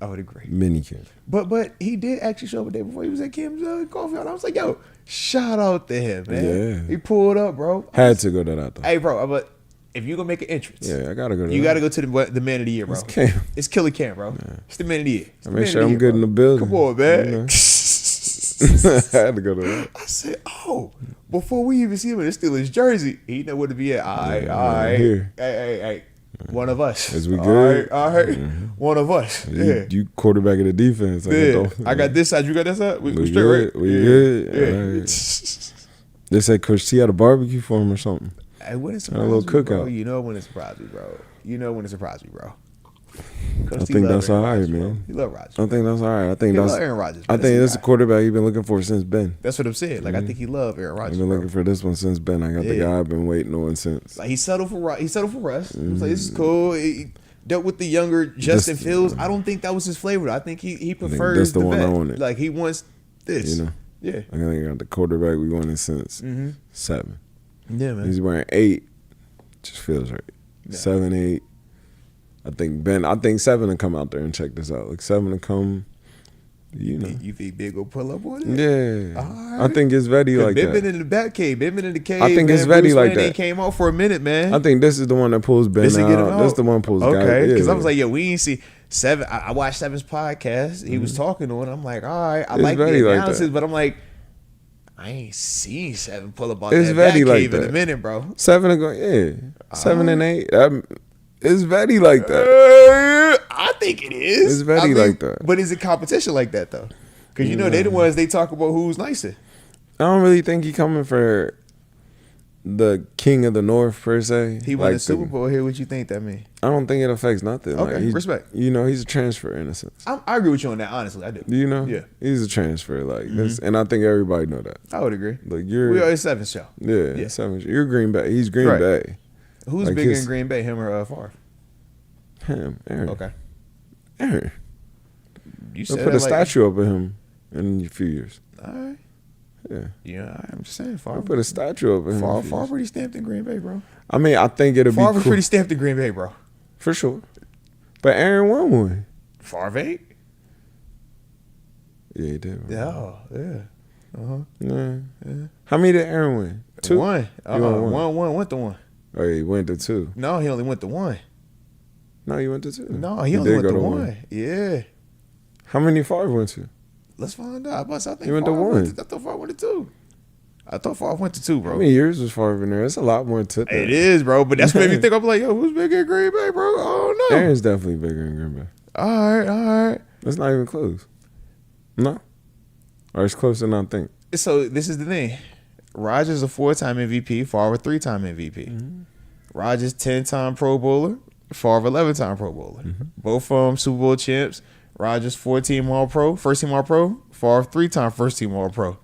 I would agree. Minicamp. But he did actually show up a day before he was at Kim's coffee. And I was like, yo, shout out to him, man. Yeah. He pulled up, bro. Had to go that out though. Hey, bro, but if you're going to make an entrance. Yeah, I got to go to You got to go to the man of the year, bro. It's camp. It's Killer Camp, bro. Yeah. It's the man of the year. I make sure I'm good in the building. Come on, man. I had to go to that. I said, before we even see him in the Steelers jersey, he know where to be at. All right. Here. Hey. One of us. Is we good? All right. One of us. Yeah. You quarterback of the defense. I got this side. You got that side? We straight, good. right? We good. Yeah. Right. They said Coach T had a barbecue for him or something. Hey, when it surprised a little cookout. Bro, you know when it surprised me, bro. I think that's all right, man. He love Rodgers. I think that's all right. I think he that's love Aaron Rodgers. I think that's the quarterback he's been looking for since Ben. That's what I'm saying. Like I think he love Aaron Rodgers. I've been looking for this one since Ben. I got the guy I've been waiting on since. Like he settled for Russ. He was like, this is cool. He dealt with the younger Justin Fields. I don't think that was his flavor. I think he prefers that's the one vet. I wanted. Like he wants this. Yeah. I think I got the quarterback we wanted since 7. Yeah, man. He's wearing 8. Just feels right. Yeah. 7, 8. I think 7 to come out there and check this out. Like 7 to come, You think Big will pull up on it? Yeah. Right. I think it's ready like that. Been in the back cave. Been in the cave. I think it's ready like that. He came out for a minute, man. I think this is the one that pulls Ben out. That's the one pulls Okay. Because I was like, we ain't see 7. I watched 7's podcast. He was talking on it. I'm like, all right. I it's like the analysis, like but I'm like, I ain't seen 7 pull up on it's that back like cave that. in a minute, bro. 7 to go, 7 and 8. It's very like that. I think it is. It's very like that. But is it competition like that though? Because they the ones they talk about who's nicer. I don't really think he coming for the king of the North per se. He won the Super Bowl here. What you think that mean? I don't think it affects nothing. Okay, respect. He's a transfer in a sense. I agree with you on that. Honestly, I do. Yeah, he's a transfer this, and I think everybody know that. I would agree. Like we are 7 show. Yeah. 7. You're Green Bay. He's Green Bay. Who's bigger in Green Bay, him or Favre? Him, Aaron. Okay. Aaron. You said put a statue up of him in a few years. All right. Yeah. Yeah, I'm just saying. Favre. Put a statue up of him. Favre pretty stamped in Green Bay, bro. I mean, I think it'll be cool. Favre pretty stamped in Green Bay, bro. For sure. But Aaron won one. Favre 8? Yeah, he did. Yeah. Yeah. How many did Aaron win? 2? 1. One went to 1. Oh, yeah, he went to 2. No, he only went to 1. No, he went to 2. No, he only went to 1. Yeah. How many Favre went to? Let's find out. I think he went to 1. I thought Favre went to 2. I thought Favre went to 2, bro. How many years was Favre in there? It's a lot more to that. It is, bro. But that's what made me think. I'm like, yo, who's bigger in Green Bay, bro? Oh, no. Aaron's definitely bigger in Green Bay. All right. That's not even close. No? Or it's closer than I think. So this is the thing. Rodgers a 4-time MVP. Favre a 3-time MVP. Mm-hmm. Rodgers 10-time Pro Bowler. Favre 11-time Pro Bowler. Mm-hmm. Both Super Bowl champs. Rodgers 4-team All-Pro, first-team All-Pro. Favre 3-time first-team All-Pro.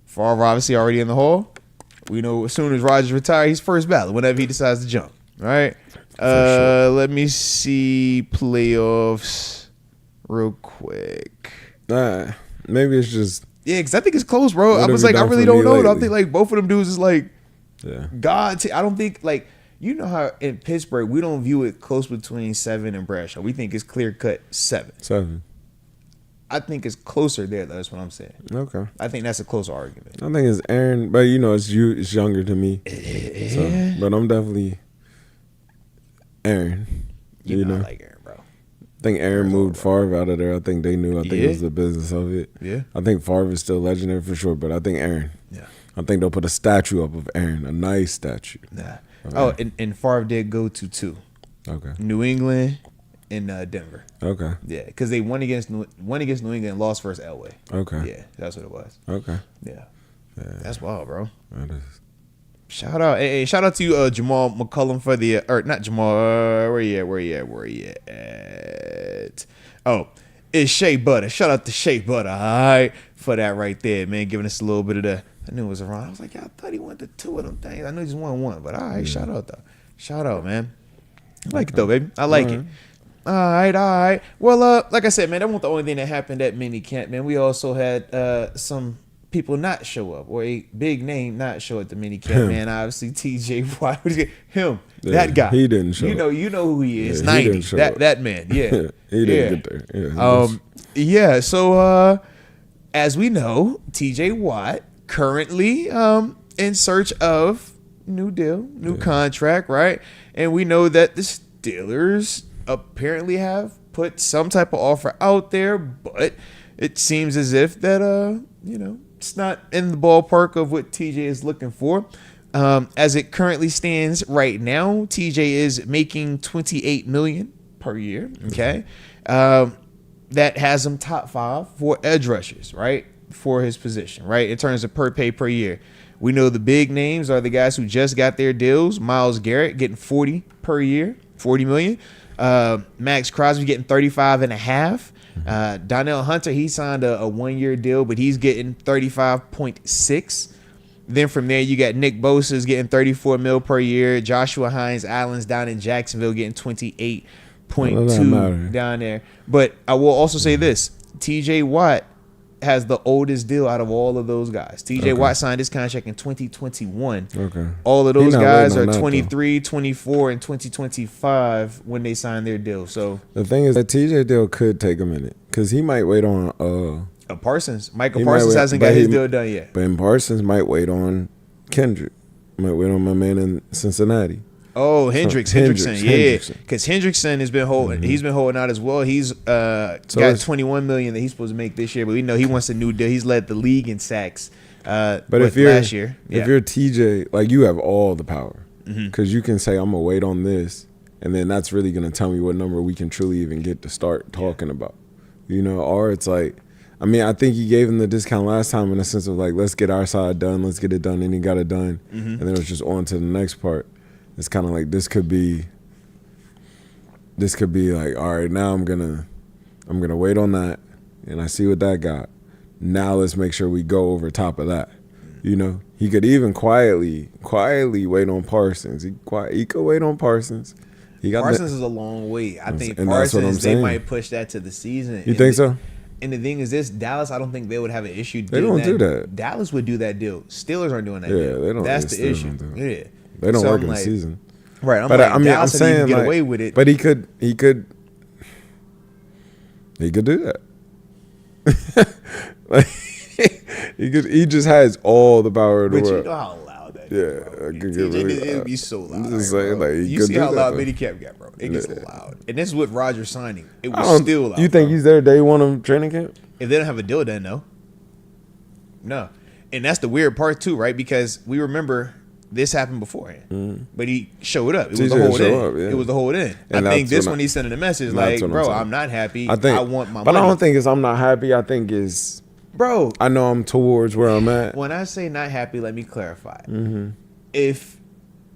Favre obviously already in the Hall. We know as soon as Rodgers retires, he's first ballot whenever he decides to jump. All right. Sure. Let me see playoffs real quick. Maybe it's just because I think it's close, bro. I was like, I really don't know. I think like both of them dudes is like God. I don't think like you know how in Pittsburgh we don't view it close between 7 and Bradshaw. We think it's clear cut 7. I think it's closer there. That's what I'm saying. Okay. I think that's a closer argument. I think it's Aaron, but you know, it's younger to me. So, but I'm definitely Aaron. You know, I like Aaron, bro. I think Aaron moved Favre out of there. I think they knew. I think it was the business of it. Yeah. I think Favre is still legendary for sure, but I think Aaron. Yeah. I think they'll put a statue up of Aaron, a nice statue. Nah. Oh, and Favre did go to 2. Okay. New England. In Denver. Okay. Yeah, because they won against New England and lost versus Elway. Okay. Yeah, that's what it was. Okay. Yeah. That's wild, bro. That is. Shout out, hey, shout out to you, Jamal McCullum for the or not Jamal. Where you at? Oh, it's Shea Butter. Shout out to Shea Butter. All right, for that right there, man, giving us a little bit of the. I knew it was around. I was like, I thought he won the 2 of them things. I knew he just won 1, but all right, shout out though. Shout out, man. I like it though, baby. I like it. All right. Well, like I said, man, that wasn't the only thing that happened at mini camp, man. We also had some people not show up, or a big name not show at the mini camp, man. Obviously, TJ Watt, that guy. He didn't show. You know who he is. 90. That man. Yeah. He didn't get there. Yeah. So, as we know, TJ Watt currently in search of new deal, new contract, right? And we know that the Steelers apparently have put some type of offer out there, but it seems as if that it's not in the ballpark of what TJ is looking for. As it currently stands right now, TJ is making $28 million per year. Okay, that has him top 5 for edge rushers, right, for his position, right, in terms of per pay per year. We know the big names are the guys who just got their deals. Myles Garrett getting 40 per year, 40 million. Max Crosby getting 35.5. Donnell Hunter, he signed a 1-year deal, but he's getting 35.6. Then from there, you got Nick Bosa's getting 34 mil per year. Joshua Hines Allen's down in Jacksonville getting 28.2 down there. But I will also say this: TJ Watt has the oldest deal out of all of those guys. TJ Watt signed his contract in 2021. Okay. All of those guys are 23, 24, and 2025 when they signed their deal. So the thing is that TJ deal could take a minute because he might wait on Parsons. Michael Parsons hasn't got his deal done yet. But Parsons might wait on Kendrick. Might wait on my man in Cincinnati. Oh, Hendrickson, yeah, because Hendrickson has been holding. Mm-hmm. He's been holding out as well. He's got $21 million that he's supposed to make this year, but we know he wants a new deal. He's led the league in sacks. But if you're last year, if you're TJ, like you have all the power because you can say I'm gonna wait on this, and then that's really gonna tell me what number we can truly even get to start talking about, or it's like. I mean, I think he gave him the discount last time in the sense of like, let's get our side done, let's get it done, and he got it done, and then it was just on to the next part. It's kind of like this could be like, all right, now I'm gonna wait on that, and I see what that got. Now let's make sure we go over top of that. He could even quietly wait on Parsons. He could wait on Parsons. Parsons is a long wait. I think Parsons they might push that to the season. You think so? And the thing is this, Dallas, I don't think they would have an issue doing that. They don't do that. Dallas would do that deal. Steelers aren't doing that deal. They don't. That's the issue. Yeah. They don't work in the season. Right. I'm saying get away with it. But he could do that. He just has all the power in the world. But you know how loud that is. Yeah, I could get really loud. It would be so loud. I'm just saying, you see how loud minicamp got, bro. It gets loud. And this is with Rodgers signing. It was still loud. You think he's there day one of training camp? If they don't have a deal done, no. And that's the weird part too, right? Because we remember this happened beforehand, but he showed up. It was the whole end. It was the whole end. I think this one he's sending a message like, bro, I'm not happy. I want my money. But I don't think it's I'm not happy. I think it's, bro, I know I'm towards where I'm at. When I say not happy, let me clarify. If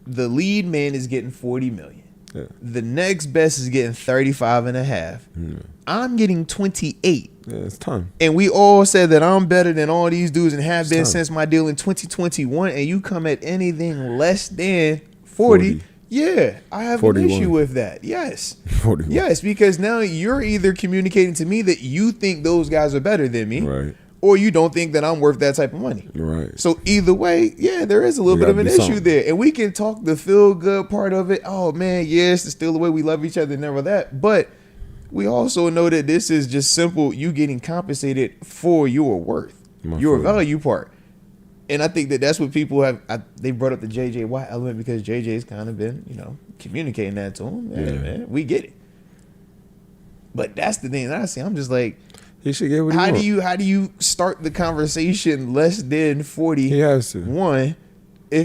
the lead man is getting $40 million, Yeah. The next best is getting 35.5. I'm getting 28. Yeah, it's time. And we all said that I'm better than all these dudes and have been time. since my deal in 2021. And you come at anything less than 40. Yeah, I have 41. an issue with that. Yes. 41. Yes, because now you're either communicating to me that you think those guys are better than me. Right. Or you don't think that I'm worth that type of money. Right. So either way, yeah, there is a little bit of an issue there. And we can talk the feel good part of it. Oh man, yes, it's still the way we love each other, never that. But we also know that this is just simple you getting compensated for your worth, your value part. And I think that that's what people have. They brought up the J.J. Watt element because J.J.'s kind of been, communicating that to him. Hey, man, we get it. But that's the thing that I see. I'm just like, he should get what he wants. How do you start the conversation less than 40? He has to.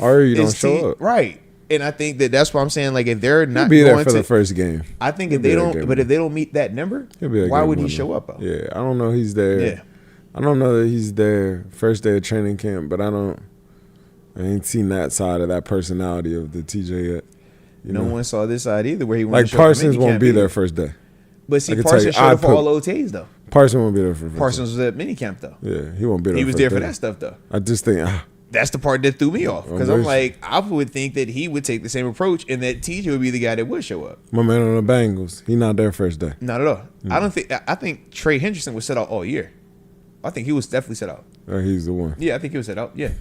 Or you don't show up. Right. And I think that that's what I'm saying. Like, if they're not He'll be there for the first game. I think if they don't meet that number, why would he show up? Yeah, I don't know he's there. Yeah. I don't know that he's there first day of training camp, but I ain't seen that side of that personality of the TJ yet. No one saw this side either where he like Parsons won't be there first day. But see, Parsons showed up for all OTAs though. Parsons won't be there for first Parsons was at minicamp though. Yeah, he won't be there. He was there for that stuff though. I just think that's the part that threw me off because I'm like, I would think that he would take the same approach and that TJ would be the guy that would show up. My man on the Bengals, he not there first day. Not at all. I think Trey Hendrickson was set out all year. I think he was definitely set out. He's the one. Yeah, I think he was set out. Yeah.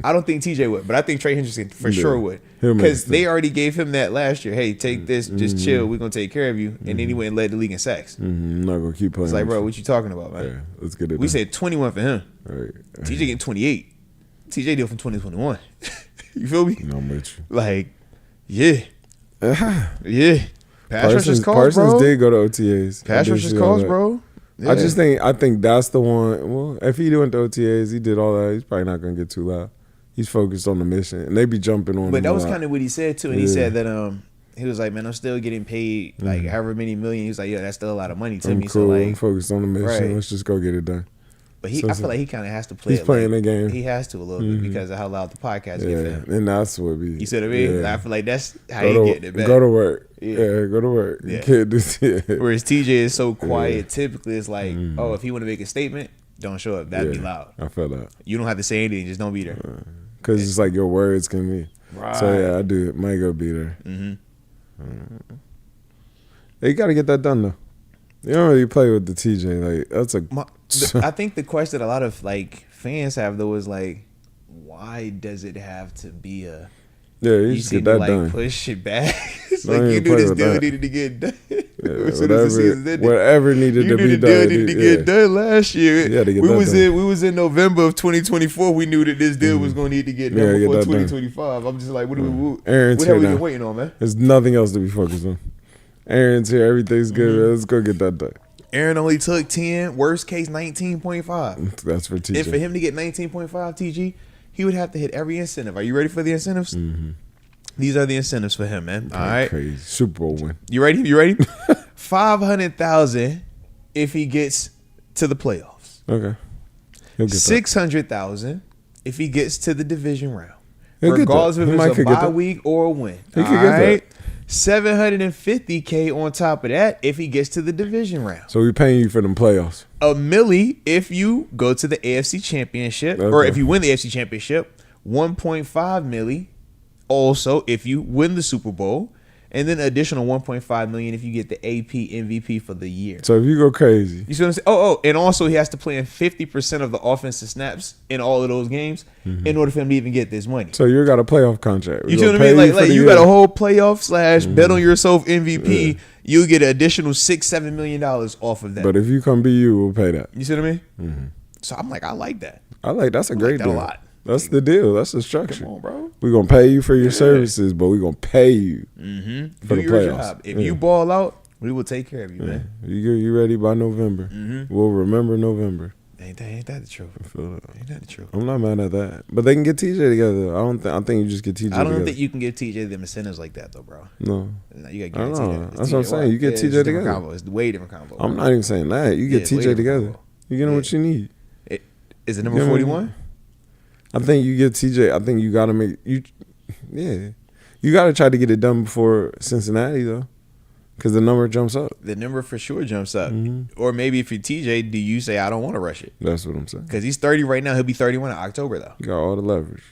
I don't think TJ would, but I think Trey Hendrickson for sure would. Because they already gave him that last year. Hey, take this, just chill. We're going to take care of you. And then he went and led the league in sacks. I'm not going to keep playing. It's like, bro, what you talking about, man? Yeah, let's get it We done. said 21 for him. Right. TJ getting 28. TJ deal from 2021. You feel me? No, I'm with you. Like, yeah. Yeah. Parsons did go to OTAs. Pass rushers calls, bro. Yeah. I think that's the one. Well, if he went to OTAs, he did all that. He's probably not gonna get too loud. He's focused on the mission, and they be jumping on. But that was kind of what he said too, and he said that he was like, man, I'm still getting paid like however many million. He was like, yeah, that's still a lot of money to me. Cool. So like, I'm focused on the mission. Right. Let's just go get it done. But I feel like he kind of has to play. He's playing the game. He has to a little bit because of how loud the podcast get for him. And that's what we. You see what I mean? Yeah. I feel like that's how you get it back. Go to work. Yeah, go to work. Yeah. You can't just, Whereas TJ is so quiet. Typically, it's like, oh, if he want to make a statement, don't show up. That'd be loud. I feel that. You don't have to say anything. Just don't be there. Because it's like your words can be. Right. So yeah, I do. Might go be there. You got to get that done though. You don't really play with the TJ. Like that's I think the question a lot of like fans have though is like, why does it have to be a? Yeah, you just get that done. Push it back. It's like you knew this deal needed to get done. Whatever needed to be done. Deal needed to get done last year. Yeah, to get we done. was in November of 2024. We knew that this deal was going to need to get done before 2025. I'm just like, what have we been waiting on, man? There's nothing else to be focused on. Aaron's here. Everything's good. Let's go get that done. Aaron only took 10. Worst case, 19.5. That's for TG. And for him to get 19.5 TG, he would have to hit every incentive. Are you ready for the incentives? These are the incentives for him, man. All right. Crazy. Super Bowl win. You ready? $500,000 if he gets to the playoffs. Okay. He'll get $600,000 if he gets to the division round. He'll regardless if it's a bye week or a win. He could get that. $750K on top of that if he gets to the division round. So we're paying you for them playoffs. $1 million if you go to the AFC Championship, or if you win the AFC Championship. $1.5 million also if you win the Super Bowl, and then additional $1.5 million if you get the AP MVP for the year. So if you go crazy, you see what I'm saying? Oh, and also he has to play in 50% of the offensive snaps in all of those games in order for him to even get this money. So you got a playoff contract. You see what I mean? Like you got a whole playoff / bet on yourself MVP. Yeah. You get an additional $6-7 million off of that. But if you come be you, we'll pay that. You see what I mean? So I'm like, I like that. That's a great deal. A lot. That's the deal. That's the structure. Come on, bro. We're going to pay you for your services, but we're going to pay you for the playoffs. Job. If you ball out, we will take care of you, man. You ready by November. We'll remember November. Ain't that the truth? I feel that. Ain't that the truth? I'm not mad at that. But they can get TJ together. I think you just get TJ together. I don't think you can give TJ them incentives like that, though, bro. No. You got to get TJ. That's what I'm saying. You get TJ together. Combo. It's way different combo. I'm not even saying that. You get TJ together. You get what you need. Is it number 41? I think you get TJ. I think you got to make you. Yeah, You got to try to get it done before Cincinnati, though, because the number jumps up. The number for sure jumps up. Or maybe if you're TJ, do you say, I don't want to rush it? That's what I'm saying. Because he's 30 right now. He'll be 31 in October, though. You got all the leverage.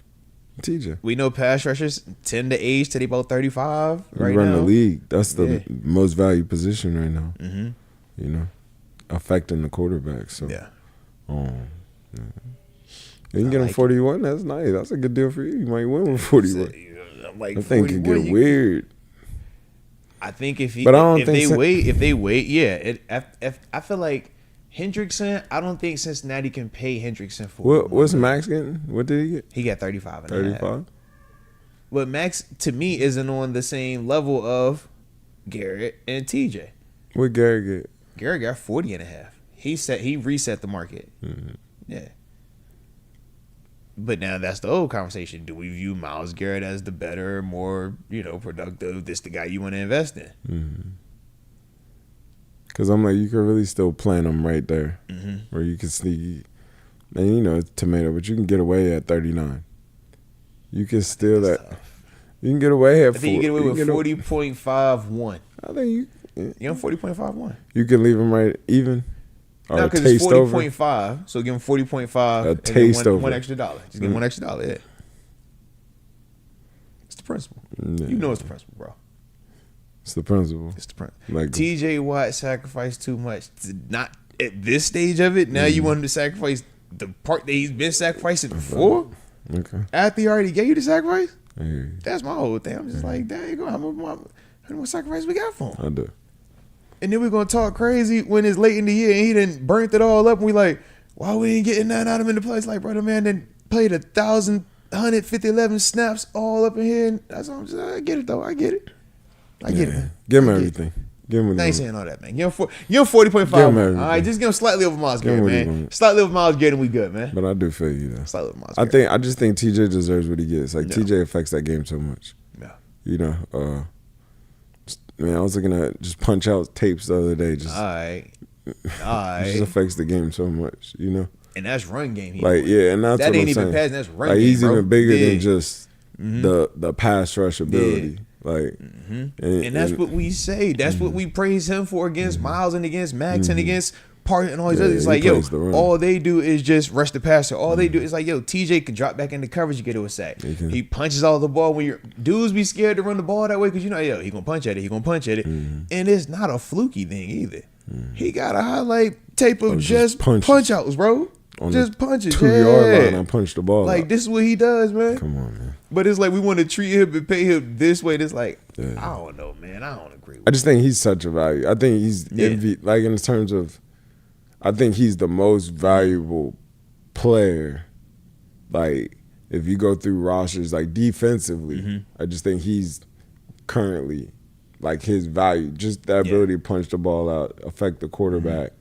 TJ. We know pass rushers tend to age to they about 35 right run now. The league. That's the most valued position right now. You know, affecting the quarterback. So yeah. You can get him 41. That's nice. That's a good deal for you. You might win with 41. I'm like, I think it get weird. I think if they wait, yeah. I feel like Hendrickson. I don't think Cincinnati can pay Hendrickson for. What's Max getting? What did he get? He got 35. 35. But Max to me isn't on the same level of Garrett and TJ. What Garrett get? Garrett got 40 and a half. He reset the market. Yeah. But now that's the old conversation. Do we view Myles Garrett as the better, more, productive? This the guy you want to invest in? Because I'm like, you could really still plant him right there, where you can sneak, and it's tomato, but you can get away at 39. You can steal that. Tough. You can get away at. I think you get away with 40.51. I think you. You know, 40.51. You can leave him right even. No, because it's 40.5, so give him 40.5 a taste over. $1 extra. Just give him $1 extra. Yeah. It's the principle. Yeah. You know it's the principle, bro. It's the principle. It's the principle. Like TJ Watt sacrificed too much. Not at this stage of it. Now you want him to sacrifice the part that he's been sacrificing before? Okay. After he already gave you the sacrifice? That's my whole thing. I'm just like, there you go. How much sacrifice we got for him? I do. And then we're going to talk crazy when it's late in the year and he done burnt it all up. And we like, why we ain't getting nothing out of him in the place? Like, brother, man, then played 1,150 snaps all up in here. And that's all I'm saying. I get it, though. I get it. Give him everything. Give him. I ain't saying all that, man. Give him 40.5. All right, just give him slightly over Myles Garrett, man. Slightly over Myles Garrett and we good, man. But I do feel you, though. Slightly over Myles Garrett. I just think TJ deserves what he gets. Like, TJ affects that game so much. Yeah. Man, I was looking at just punch out tapes the other day. Just, all right. It just affects the game so much, And that's run game. And that's that what ain't I'm saying. even passing. That's run like, game. He's bro. even bigger than just the pass rush ability. Like, and that's what we say. That's what we praise him for against Myles and against Max and against Part and all these others. It's like, all they do is just rush the passer. All they do is like, TJ can drop back into coverage, you get to a sack. He punches all the ball when your dudes be scared to run the ball that way because he gonna punch at it. And it's not a fluky thing either. He got a highlight tape of just punch outs, bro. On just punches. 2-yard line, I punch the ball. Like, this is what he does, man. Come on, man. But it's like we want to treat him and pay him this way. It's like, I don't know, man. I don't agree with I just think he's such a value. I think he's like in terms of, I think he's the most valuable player. Like, if you go through rosters, like defensively, I just think he's currently, like, his value, just the ability to punch the ball out, affect the quarterback,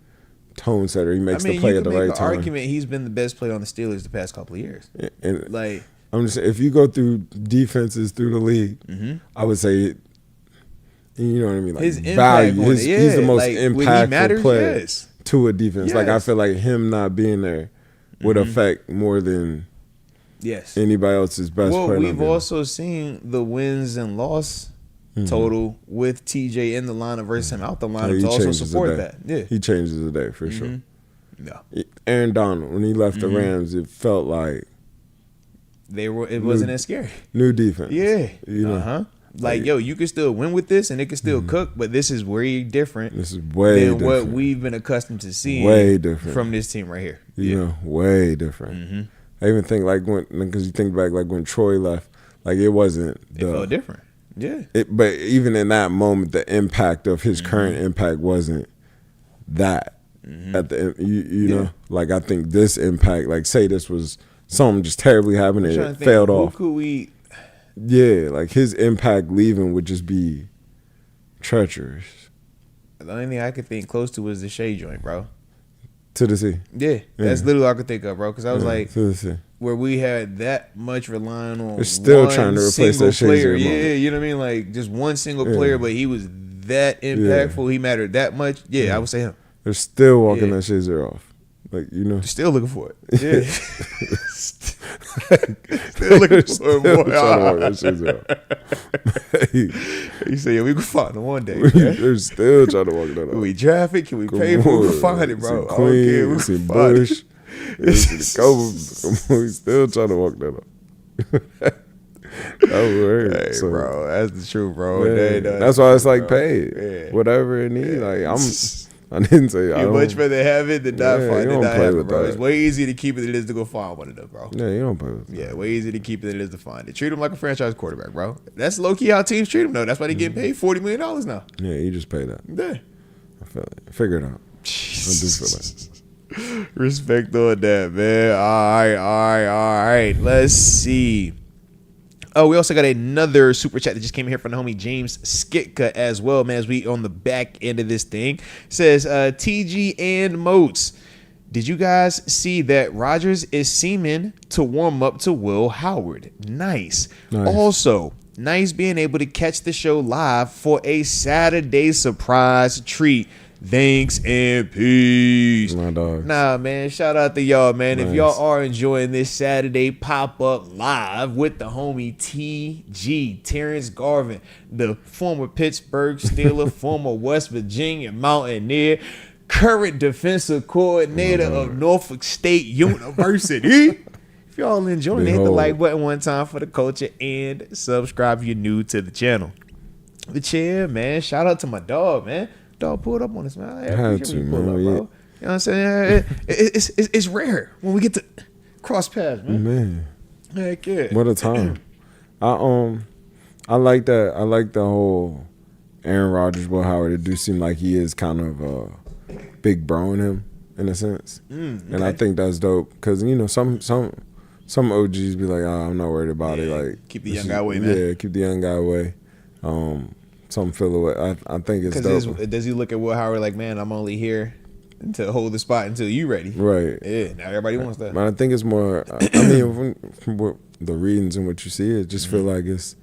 tone setter. He makes the play at the right time. You can make an argument he's been the best player on the Steelers the past couple of years. And like, I'm just saying, if you go through defenses through the league, I would say, you know what I mean? Like, his value. He's the most like, impactful player to a defense. Like, I feel like him not being there would affect more than anybody else's best player. Well, we've also seen the wins and loss total with TJ in the lineup versus him out the lineup to also support that. Yeah, he changes the day for sure. Yeah, Aaron Donald, when he left the Rams, it felt like it wasn't as scary. New defense. Yeah, you know. Like, you can still win with this and it can still cook, but this is way different. This is way than different. what we've been accustomed to seeing. Way different from this team right here. You know, way different. I even think because you think back like when Troy left, like it wasn't. It felt different. Yeah. But even in that moment, the impact of his current impact wasn't that. At the you know, like I think this impact, like say this was something just terribly happening, it failed off. Who could we? Yeah, like his impact leaving would just be treacherous. The only thing I could think close to was the Shea joint, bro. To the sea. Yeah, that's literally all I could think of, bro. Because I was like, to the sea. Where we had that much relying on They're still trying to replace that Shea player. moment. Yeah, you know what I mean? Like just one single player, but he was that impactful. He mattered that much. Yeah, I would say him. They're still walking that Shazier off. Like, you know. Still looking for it. Yeah. Still looking for more. Trying to walk that shit out. You say, yeah, we can find them one day. They're still trying to walk that out. Can we traffic? Can we pay for it? We can find it, bro. It's in Queen, it's in Bush. It's in we still trying to walk that out. That would hurt. Hey, so, bro, that's the truth, bro. Man, that's why it's like paid. Yeah. Whatever it needs. Like I didn't say you much rather have it than not find it. Not have it, bro. That. It's way easier to keep it than it is to go find one of them, bro. Yeah, you don't play with that. Yeah, way easier to keep it than it is to find it. Treat him like a franchise quarterback, bro. That's low key how teams treat him, though. That's why they getting paid $40 million now. Yeah, you just pay that. Yeah, I feel it. Figure it out. I do feel that. Respect on that, man. All right. Let's see. Oh, we also got another super chat that just came in here from the homie James Skitka as well, man, as we on the back end of this thing. It says, TG and Moats, did you guys see that Rodgers is seeming to warm up to Will Howard? Nice. Also, nice being able to catch the show live for a Saturday surprise treat. Thanks and peace. My dog. Nah, man. Shout out to y'all, man. Nice. If y'all are enjoying this Saturday pop-up live with the homie TG, Terence Garvin, the former Pittsburgh Steeler, former West Virginia Mountaineer, current defensive coordinator of Norfolk State University. If y'all enjoying it, hit the like button one time for the culture and subscribe if you're new to the channel. But yeah, man. Shout out to my dog, man. Dog pulled up on us, man. I had to, man. Up, bro. You know what I'm saying? It's rare when we get to cross paths, man. Man, heck yeah. What a time. I like that. I like the whole Aaron Rodgers, Will Howard. It do seem like he is kind of big bro in him in a sense, and I think that's dope because you know some OGs be like, oh, I'm not worried about it. Like keep the young guy away, man. Yeah, keep the young guy away. Some feel away. I think it's dope. Does he look at Will Howard like, man, I'm only here to hold the spot until you ready? Right. Yeah. Now everybody wants that. But I think it's more. I mean, from what the readings and what you see, it just feel like it's,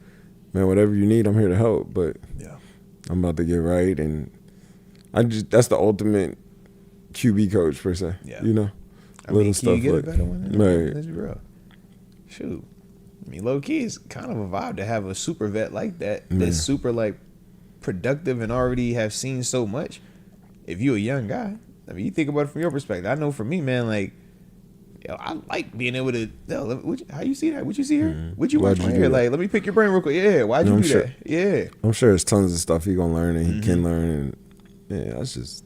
man, whatever you need, I'm here to help. But yeah, I'm about to get right, and that's the ultimate QB coach per se. Yeah. You know, I mean, stuff you get like a better one? Right. Let's be real. Shoot. I mean, low key is kind of a vibe to have a super vet like that. That's super like productive and already have seen so much. If you're a young guy, I mean, you think about it from your perspective. I know for me, man, like, yo, I like being able to. How you see that? What you see here? What you watch right here? Like, let me pick your brain real quick. Yeah, why'd you do that? Yeah, I'm sure there's tons of stuff he gonna learn and he can learn, and yeah, that's just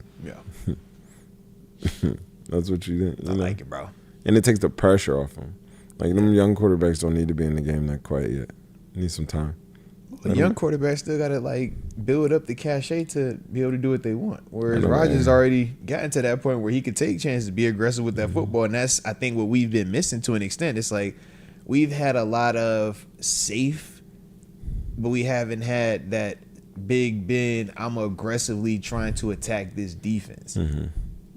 that's what you know? like it, bro. And it takes the pressure off him. Like them young quarterbacks don't need to be in the game that quite yet. Need some time. Well, young quarterbacks still gotta like build up the cachet to be able to do what they want. Whereas Rodgers already gotten to that point where he could take chances, be aggressive with that football, and that's I think what we've been missing to an extent. It's like we've had a lot of safe, but we haven't had that Big Ben. I'm aggressively trying to attack this defense.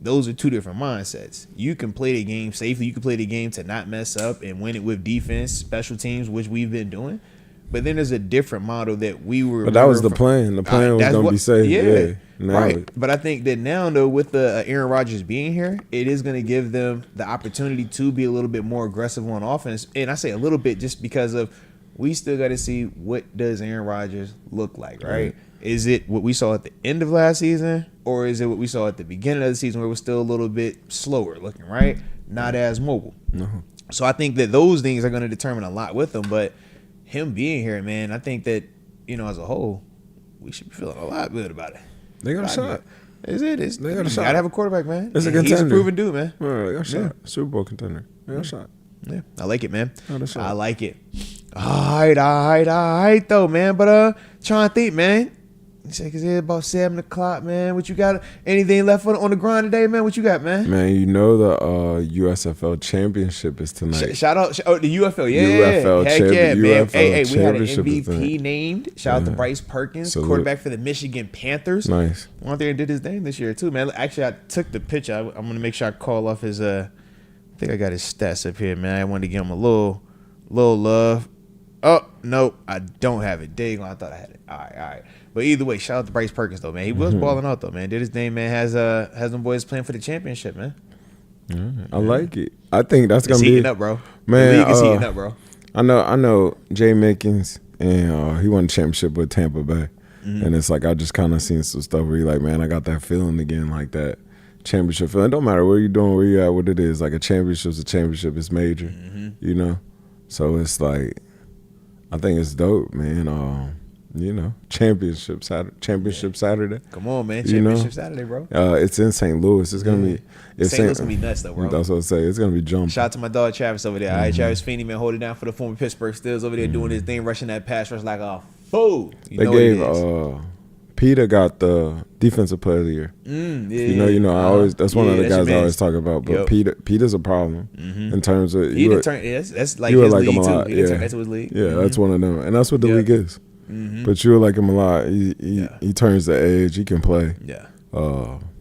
Those are two different mindsets. You can play the game safely. You can play the game to not mess up and win it with defense, special teams, which we've been doing. But then there's a different model that we were. But that was the plan. The plan was going to be safe. Yeah. Right. But I think that now, though, with the Aaron Rodgers being here, it is going to give them the opportunity to be a little bit more aggressive on offense. And I say a little bit just because of we still got to see what does Aaron Rodgers look like, right? Is it what we saw at the end of last season, or is it what we saw at the beginning of the season where it was still a little bit slower looking, right? Not as mobile. So I think that those things are going to determine a lot with him. But him being here, man, I think that, you know, as a whole, we should be feeling a lot good about it. They got a shot. They got a shot. Gotta have a quarterback, man. It's a contender. He's a proven dude, man. They got a shot. Super Bowl contender. They got a shot. Yeah, I like it, man. I like it. All right, though, man. But trying to think, man. Check his head about 7 o'clock, man. What you got? Anything left on the grind today, man? What you got, man? Man, you know the USFL championship is tonight. Shout out, the UFL, yeah. UFL Heck yeah, man. UFL Hey, we had an championship MVP named. Shout out to Bryce Perkins, quarterback for the Michigan Panthers. Nice. Went out there and did his thing this year, too, man. Actually, I took the picture. I'm going to make sure I call off his, I think I got his stats up here, man. I wanted to give him a little love. Oh, no, I don't have it. Dang, I thought I had it. All right. But either way, shout out to Bryce Perkins, though, man. He was balling out, though, man. Did his thing, man. Has them boys playing for the championship, man. I like it. I think that's gonna be heating up, bro. Man, the league is heating up, bro. I know Jay Mickens, and he won a championship with Tampa Bay. And it's like I just kind of seen some stuff where you're like, man, I got that feeling again, like that championship feeling. It don't matter where you're doing, where you at, what it is. Like a championship's a championship. It's major, you know. So it's like, I think it's dope, man. You know, championship Saturday. Come on, man, championship Saturday, bro. It's in St. Louis. It's gonna be. St. Louis gonna be nuts though, bro. That's what I say. It's gonna be jumping. Shout out to my dog Travis over there. All right, Travis Feeney, man, hold it down for the former Pittsburgh Steelers over there doing his thing, rushing that pass rush like a fool. They gave Peter got the defensive player of the year. You know. I always that's one of the guys I always talk about. But Peter's a problem in terms of that's like his league too. That's his league. Yeah, that's one of them, and that's what the league is. But you like him a lot. He turns the edge. He can play.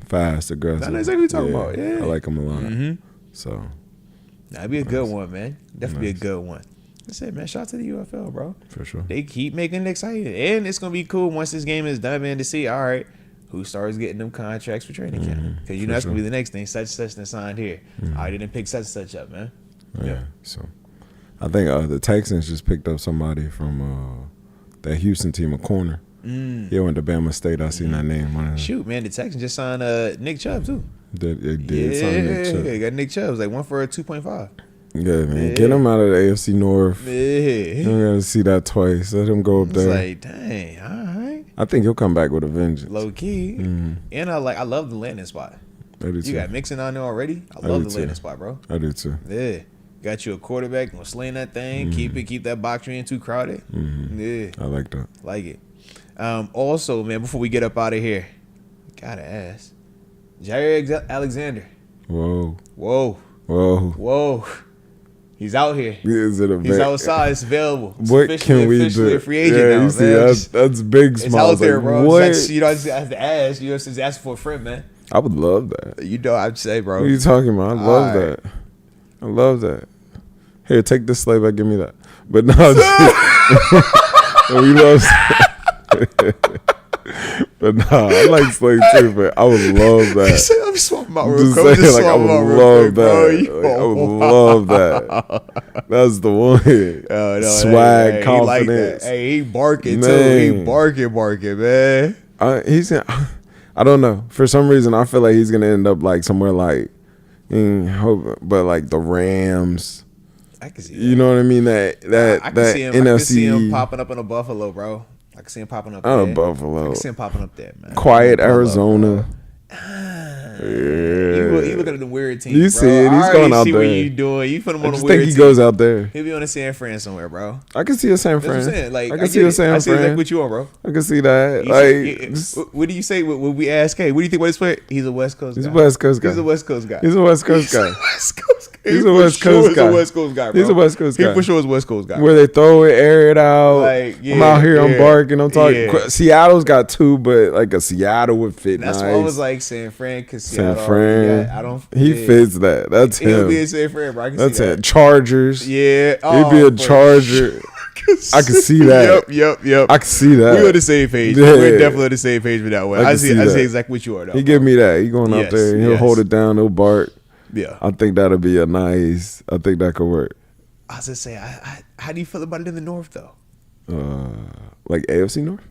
Fast, aggressive. That's exactly what you're talking about. Yeah, I like him a lot. So that'd be a good one, man. Definitely be a good one. That's it, man. Shout out to the UFL, bro. For sure. They keep making it exciting. And it's going to be cool once this game is done, man, to see, all right, who starts getting them contracts for training camp. Because you know that's going to be the next thing. Such and signed here. I didn't pick such and such up, man. Yeah. So I think the Texans just picked up somebody from that Houston team, a corner. He went to Bama State. I seen that name. Shoot, man. The Texans just signed Nick Chubb, too. They did sign Nick Chubb. Yeah, got Nick Chubb. Like one for a 2.5. Yeah, man. Get him out of the AFC North. You don't gotta see that twice. Let him go up there. It's like, dang, all right. I think he'll come back with a vengeance. Low key. And I love the landing spot. I do too. You got Mixon on there already. I love the landing spot, bro. I do too. Yeah. Got you a quarterback, gonna sling that thing, keep that box in too crowded. Yeah. I like that. Like it. Also, man, before we get up out of here, gotta ask. Jair Alexander. Whoa. He's out here. He's outside. It's available. It's what can we officially do? A free agent now, you see, that's big smiles. It's out there, like, bro. What? Like, you know, I just have to ask. You know, just ask for a friend, man. I would love that. You know, I'd say, bro. What are you talking about? I love that. Here, take this slave back. Give me that. But no, we love. But nah, I like Slade too, but I would love that. I'm swapping out real quick. I would love that. I would love that. That's the one. No, swag, confidence. Like that. Hey, he barking too. He barking, man. I don't know. For some reason, I feel like he's gonna end up like somewhere like, but like the Rams. I can see. You know what I mean? That NFC. I can see him popping up in a Buffalo, bro. I can see him popping up there. Out of Buffalo. I can see him popping up there, man. Quiet Arizona. You looking at the weird team. You see it. He's going out there. What you doing. You put him on a weird team. I think he goes out there. He'll be on a San Fran somewhere, bro. I can see a San Fran. That's what I'm saying. Like, I can see a San Fran. I see exactly what you on, bro. I can see that. What do you say when we ask, hey, what do you think about this player? He's a West Coast guy. He's a West Coast guy. He's a West Coast guy. He's a West Coast guy. He's a West Coast guy. He's a West Coast guy, bro. He's a West Coast guy. He for sure is a West Coast guy. Where they throw it, air it out. Like, I'm out here, I'm barking, I'm talking. Yeah. Seattle's got two, but like a Seattle would fit That's nice. Why I was like San Fran, because Seattle. San Fran. I don't. He fits that. That's him. He'll be in San Fran, bro. I can see that. It. Chargers. Yeah. He'd be a Charger. I can see that. Yep. I can see that. We're on the same page. Yeah. We're definitely on the same page with that one. I see exactly what you are, though. He give me that. He going out there. He'll hold it down. He'll bark. Yeah. I think that'll be I think that could work. I was going to say, how do you feel about it in the North, though? Like AFC North?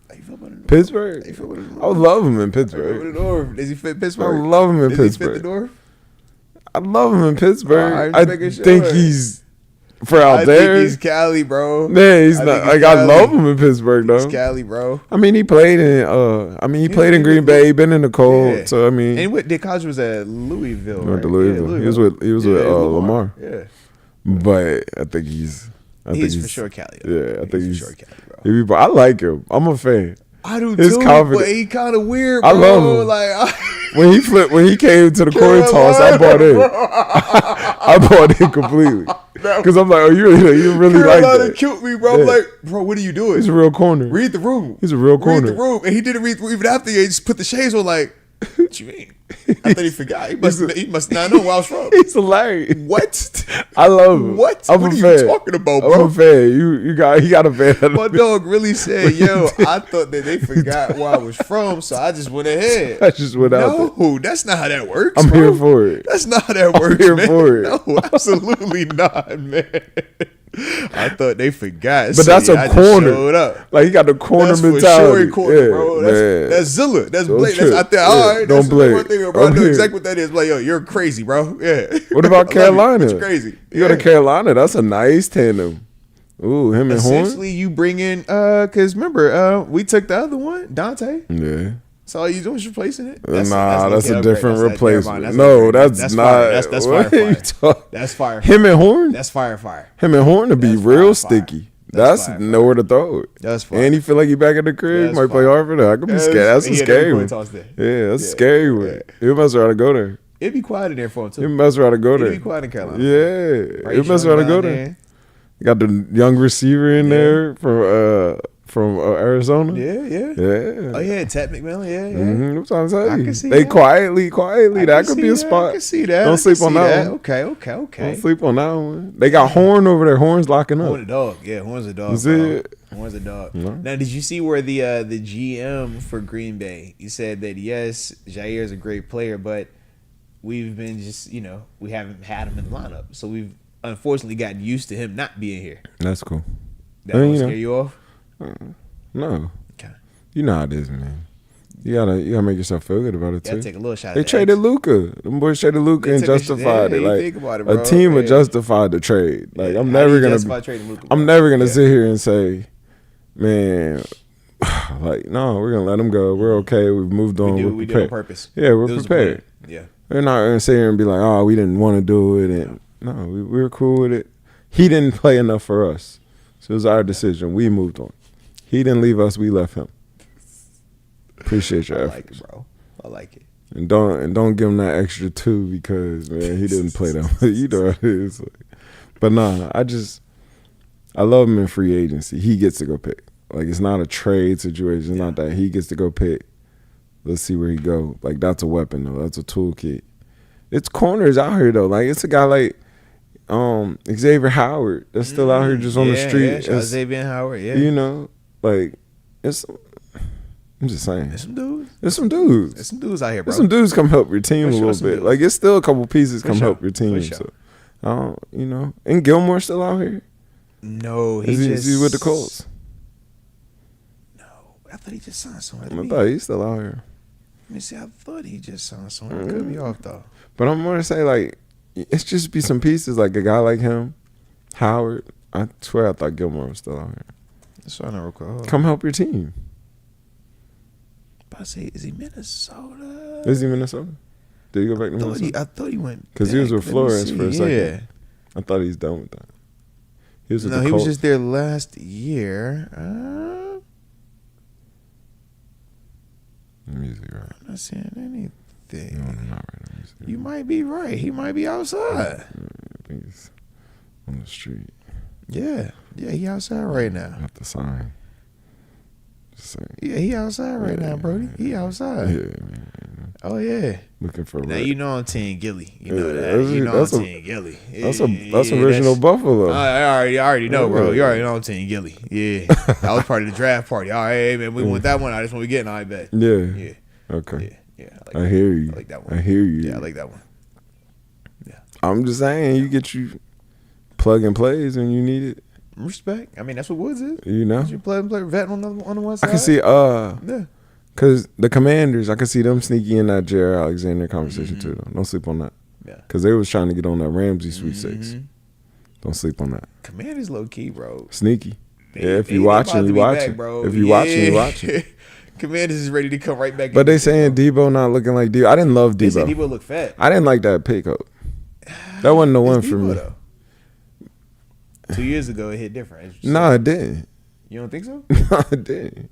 How you feel about it in the North? Pittsburgh? How you feel about it in the North? I would love him in Pittsburgh. In the North. Does he fit Pittsburgh? I love him in Pittsburgh. Does he fit the North? I love him in Pittsburgh. I think he's for out there. I think he's Cali, bro. Yeah, he's not. Like I love him in Pittsburgh, though. He's Cali, bro. I mean, he played in. He played in Green Bay. Been in the cold. Yeah. So I mean, and what? Dick college was at Louisville. Went to Louisville. Yeah, he was with Lamar. Yeah. But I think he's for sure Cali. Yeah, I think he's for sure Cali, bro. I like him. I'm a fan. I do too. But he kind of weird, bro. I love him. Like when he came to the coin toss, I bought in. I bought in completely. Because I'm like, you really like that. Killed me, bro. Yeah. I'm like, bro, what are you doing? He's a real corner. Read the room. He's a real corner. Read the room. And he didn't read the room. Even after he just put the shades on, like, What you mean? I thought he forgot. He must not know where I was from. He's hilarious. What? I love him. What? I'm what a are fan. you talking about, bro? I'm a fan. He got a fan. My dog really said, "Yo, I thought that they forgot where I was from, so I just went ahead." I just went out. No, that's not how that works. I'm bro. here for it. That's not how that works, here man. for it. No, absolutely not, man. I thought they forgot. But that's a I corner. Just showed up. Like he got the corner That's mentality. For sure corner, yeah, bro. man. That's Zilla. That's Don't Blake. trip. That's out there. Yeah, All right. don't That's Blake. one thing, bro. I I'm know here. exactly what that is. Like, yo, you're crazy, bro. Yeah. What about Carolina? It's crazy. You go to Carolina. That's a nice tandem. Ooh, him and Horn. Essentially, you bring in because remember, we took the other one, Dante. Yeah. So all you doing is replacing it. That's a okay, different that's replacement. That's no, fire. that's not. Fire. That's what fire. are you talking? That's fire. Him and Horn. That's fire. Him and Horn to be That's real fire. sticky. That's That's fire. nowhere to throw it. That's fire. And he feel like he back at the crib. That's Might play fire. hard for that. I could be scared. That's a He had scary every one. coin toss there. Yeah, that's a Yeah. scary one. He'll mess around and go there. It'd be quiet in there for him too. He'll mess around and go It'd there. be quiet in Carolina. Yeah, Right, he'll mess around and go down there. Got the young receiver in there from Arizona. Yeah. Yeah. Oh yeah, Ted McMillan. Yeah. Mm-hmm. I'm trying to tell I you. can see They that. quietly. I That can could be see a that. spot. I can see that. Don't I sleep can on see that one. Okay. Don't sleep on that one. They got Horn over there. Horn's locking up. Horn a dog. Yeah, Horn's a dog. Is bro. it? Horn's a dog. No. Now, did you see where the GM for Green Bay? He said that yes, Jair is a great player, but we've been just we haven't had him in the lineup, so we've unfortunately gotten used to him not being here. That's cool. That don't scare you off? No. Okay. You know how it is, man. You gotta make yourself feel good about it Gotta too. take a little shot. They at traded Luka. Them boys traded Luka and justified it. Like think about it, bro. a team Yeah. would justify the trade. Like Yeah. I'm How do never you gonna. justify trading Luka, I'm bro? never gonna sit here and say, man, like no, we're gonna let him go. We're okay. We've moved on. We do it on purpose. Yeah, we're It was a prepared. plan. Yeah. We're not gonna sit here and be like, oh, we didn't want to do it, and no, we were cool with it. He didn't play enough for us, so it was our decision. We moved on. He didn't leave us. We left him. Appreciate your I effort. like it, bro. I like it. And don't give him that extra 2 because man he didn't play that. You know what it is. But nah, I love him in free agency. He gets to go pick. Like it's not a trade situation. It's not that he gets to go pick. Let's see where he go. Like that's a weapon though. That's a toolkit. It's corners out here though. Like it's a guy like Xavier Howard that's still out here just on the street. Yeah, Xavier Howard. Yeah. You know, like it's. I'm just saying. There's some dudes. There's some dudes. There's some dudes out here, bro. There's some dudes come help your team For a sure, little some bit. dudes. Like it's still a couple pieces come sure. help your team. For sure. So, and Gilmore's still out here. No, Is he with the Colts? No, I thought he just signed somewhere. I thought he's still out here. Let me see. I thought he just signed somewhere. It could be off though. But I'm gonna say like it's just be some pieces like a guy like him, Howard. I swear I thought Gilmore was still out here. That's why I never recall. Come help your team. I say, is he Minnesota? Is he Minnesota? Did he go back to Minnesota? I thought he went Because he was back. with Let me Flores see. for a second. Yeah. I thought he's done with that. He was with No, the he was Colts. just there last year. Let me see, right. I'm not seeing anything. No, I'm not right. Let me see. You might be right. He might be outside. I think he's on the street. Yeah, he outside right now. Have to sign. Just saying. Yeah, he outside right now, Brody. He outside. Yeah, man. Oh yeah. Looking for Now red. you know I'm Team Gilly. You know Yeah, that. that's- You know that's I'm a- Team Gilly. That's Yeah, original Buffalo. I already know, bro. Yeah. You already know I'm Team Gilly. Yeah, that was part of the draft party. All right, hey, man, we want that one. That's what we getting. I bet. Yeah. Yeah, Okay. yeah. I hear you. I like that one. I hear you. Yeah, I like that one. I'm just saying, you get you plug and plays when you need it. Respect. I mean, that's what Woods is. You know. You play vet on the one I side. can see Yeah. because the Commanders, I can see them sneaky in that Jared Alexander conversation too. Though. Don't sleep on that. Yeah. Because they was trying to get on that Ramsey Sweet Six. Don't sleep on that. Commanders low key, bro. Sneaky. They- Yeah, if they you about watching, to you be watching. back, bro. If you watching, you watching. Commanders is ready to come right back. But they in, saying bro. Debo not looking like Debo. I didn't love They said Debo. Debo look fat. I didn't like that pickup. That wasn't the one It's for Debo, me. though. 2 years ago, it hit different. No, it didn't. You don't think so? No, it didn't.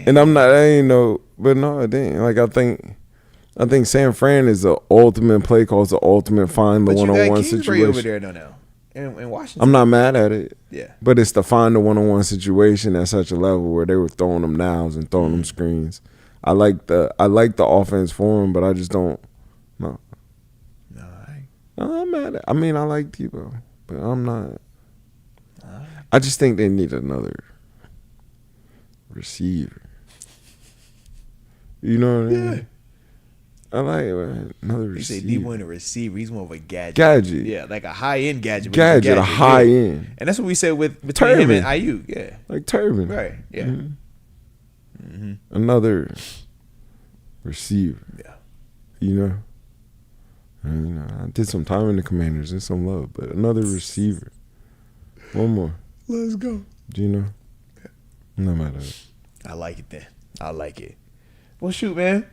And I'm not. I ain't no. But no, it didn't. Like I think San Fran is the ultimate play call. It's the ultimate find the But you got one-on-one Kingsbury over situation. there now. In Washington. I'm not mad at it. Yeah. But it's the find the one-on-one situation at such a level where they were throwing them nows and throwing them screens. I like the offense for him, but I just don't. No. No, I'm mad. I mean, I like Tebow, but I'm not. I just think they need another receiver. You know what I mean? Yeah. I like another receiver. You say Debo ain't a receiver. He's more of a gadget. Gadget. Yeah, like a high-end gadget. Gadget, a high end. And that's what we said between him and Ayuk. Yeah. Like Turbin. Right. Yeah. Mm-hmm. Another receiver. Yeah. You know? And, I did some time in the Commanders and some love, but another receiver. One more. Let's go. Do you know? No matter. I like it then. I like it. Well, shoot, man.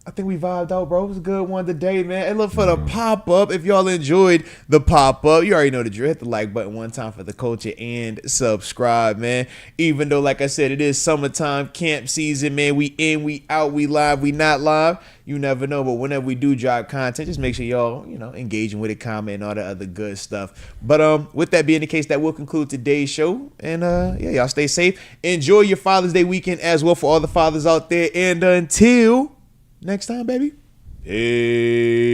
I think we vibed out, bro. It was a good one today, man. And look for the pop-up. If y'all enjoyed the pop-up, you already know the drill. Hit the like button one time for the culture and subscribe, man. Even though, like I said, it is summertime, camp season, man. We in, we out, we live, we not live. You never know, but whenever we do drop content, just make sure y'all, engaging with it, comment, and all the other good stuff. But with that being the case, that will conclude today's show. And y'all stay safe. Enjoy your Father's Day weekend as well for all the fathers out there. And until next time, baby. Peace.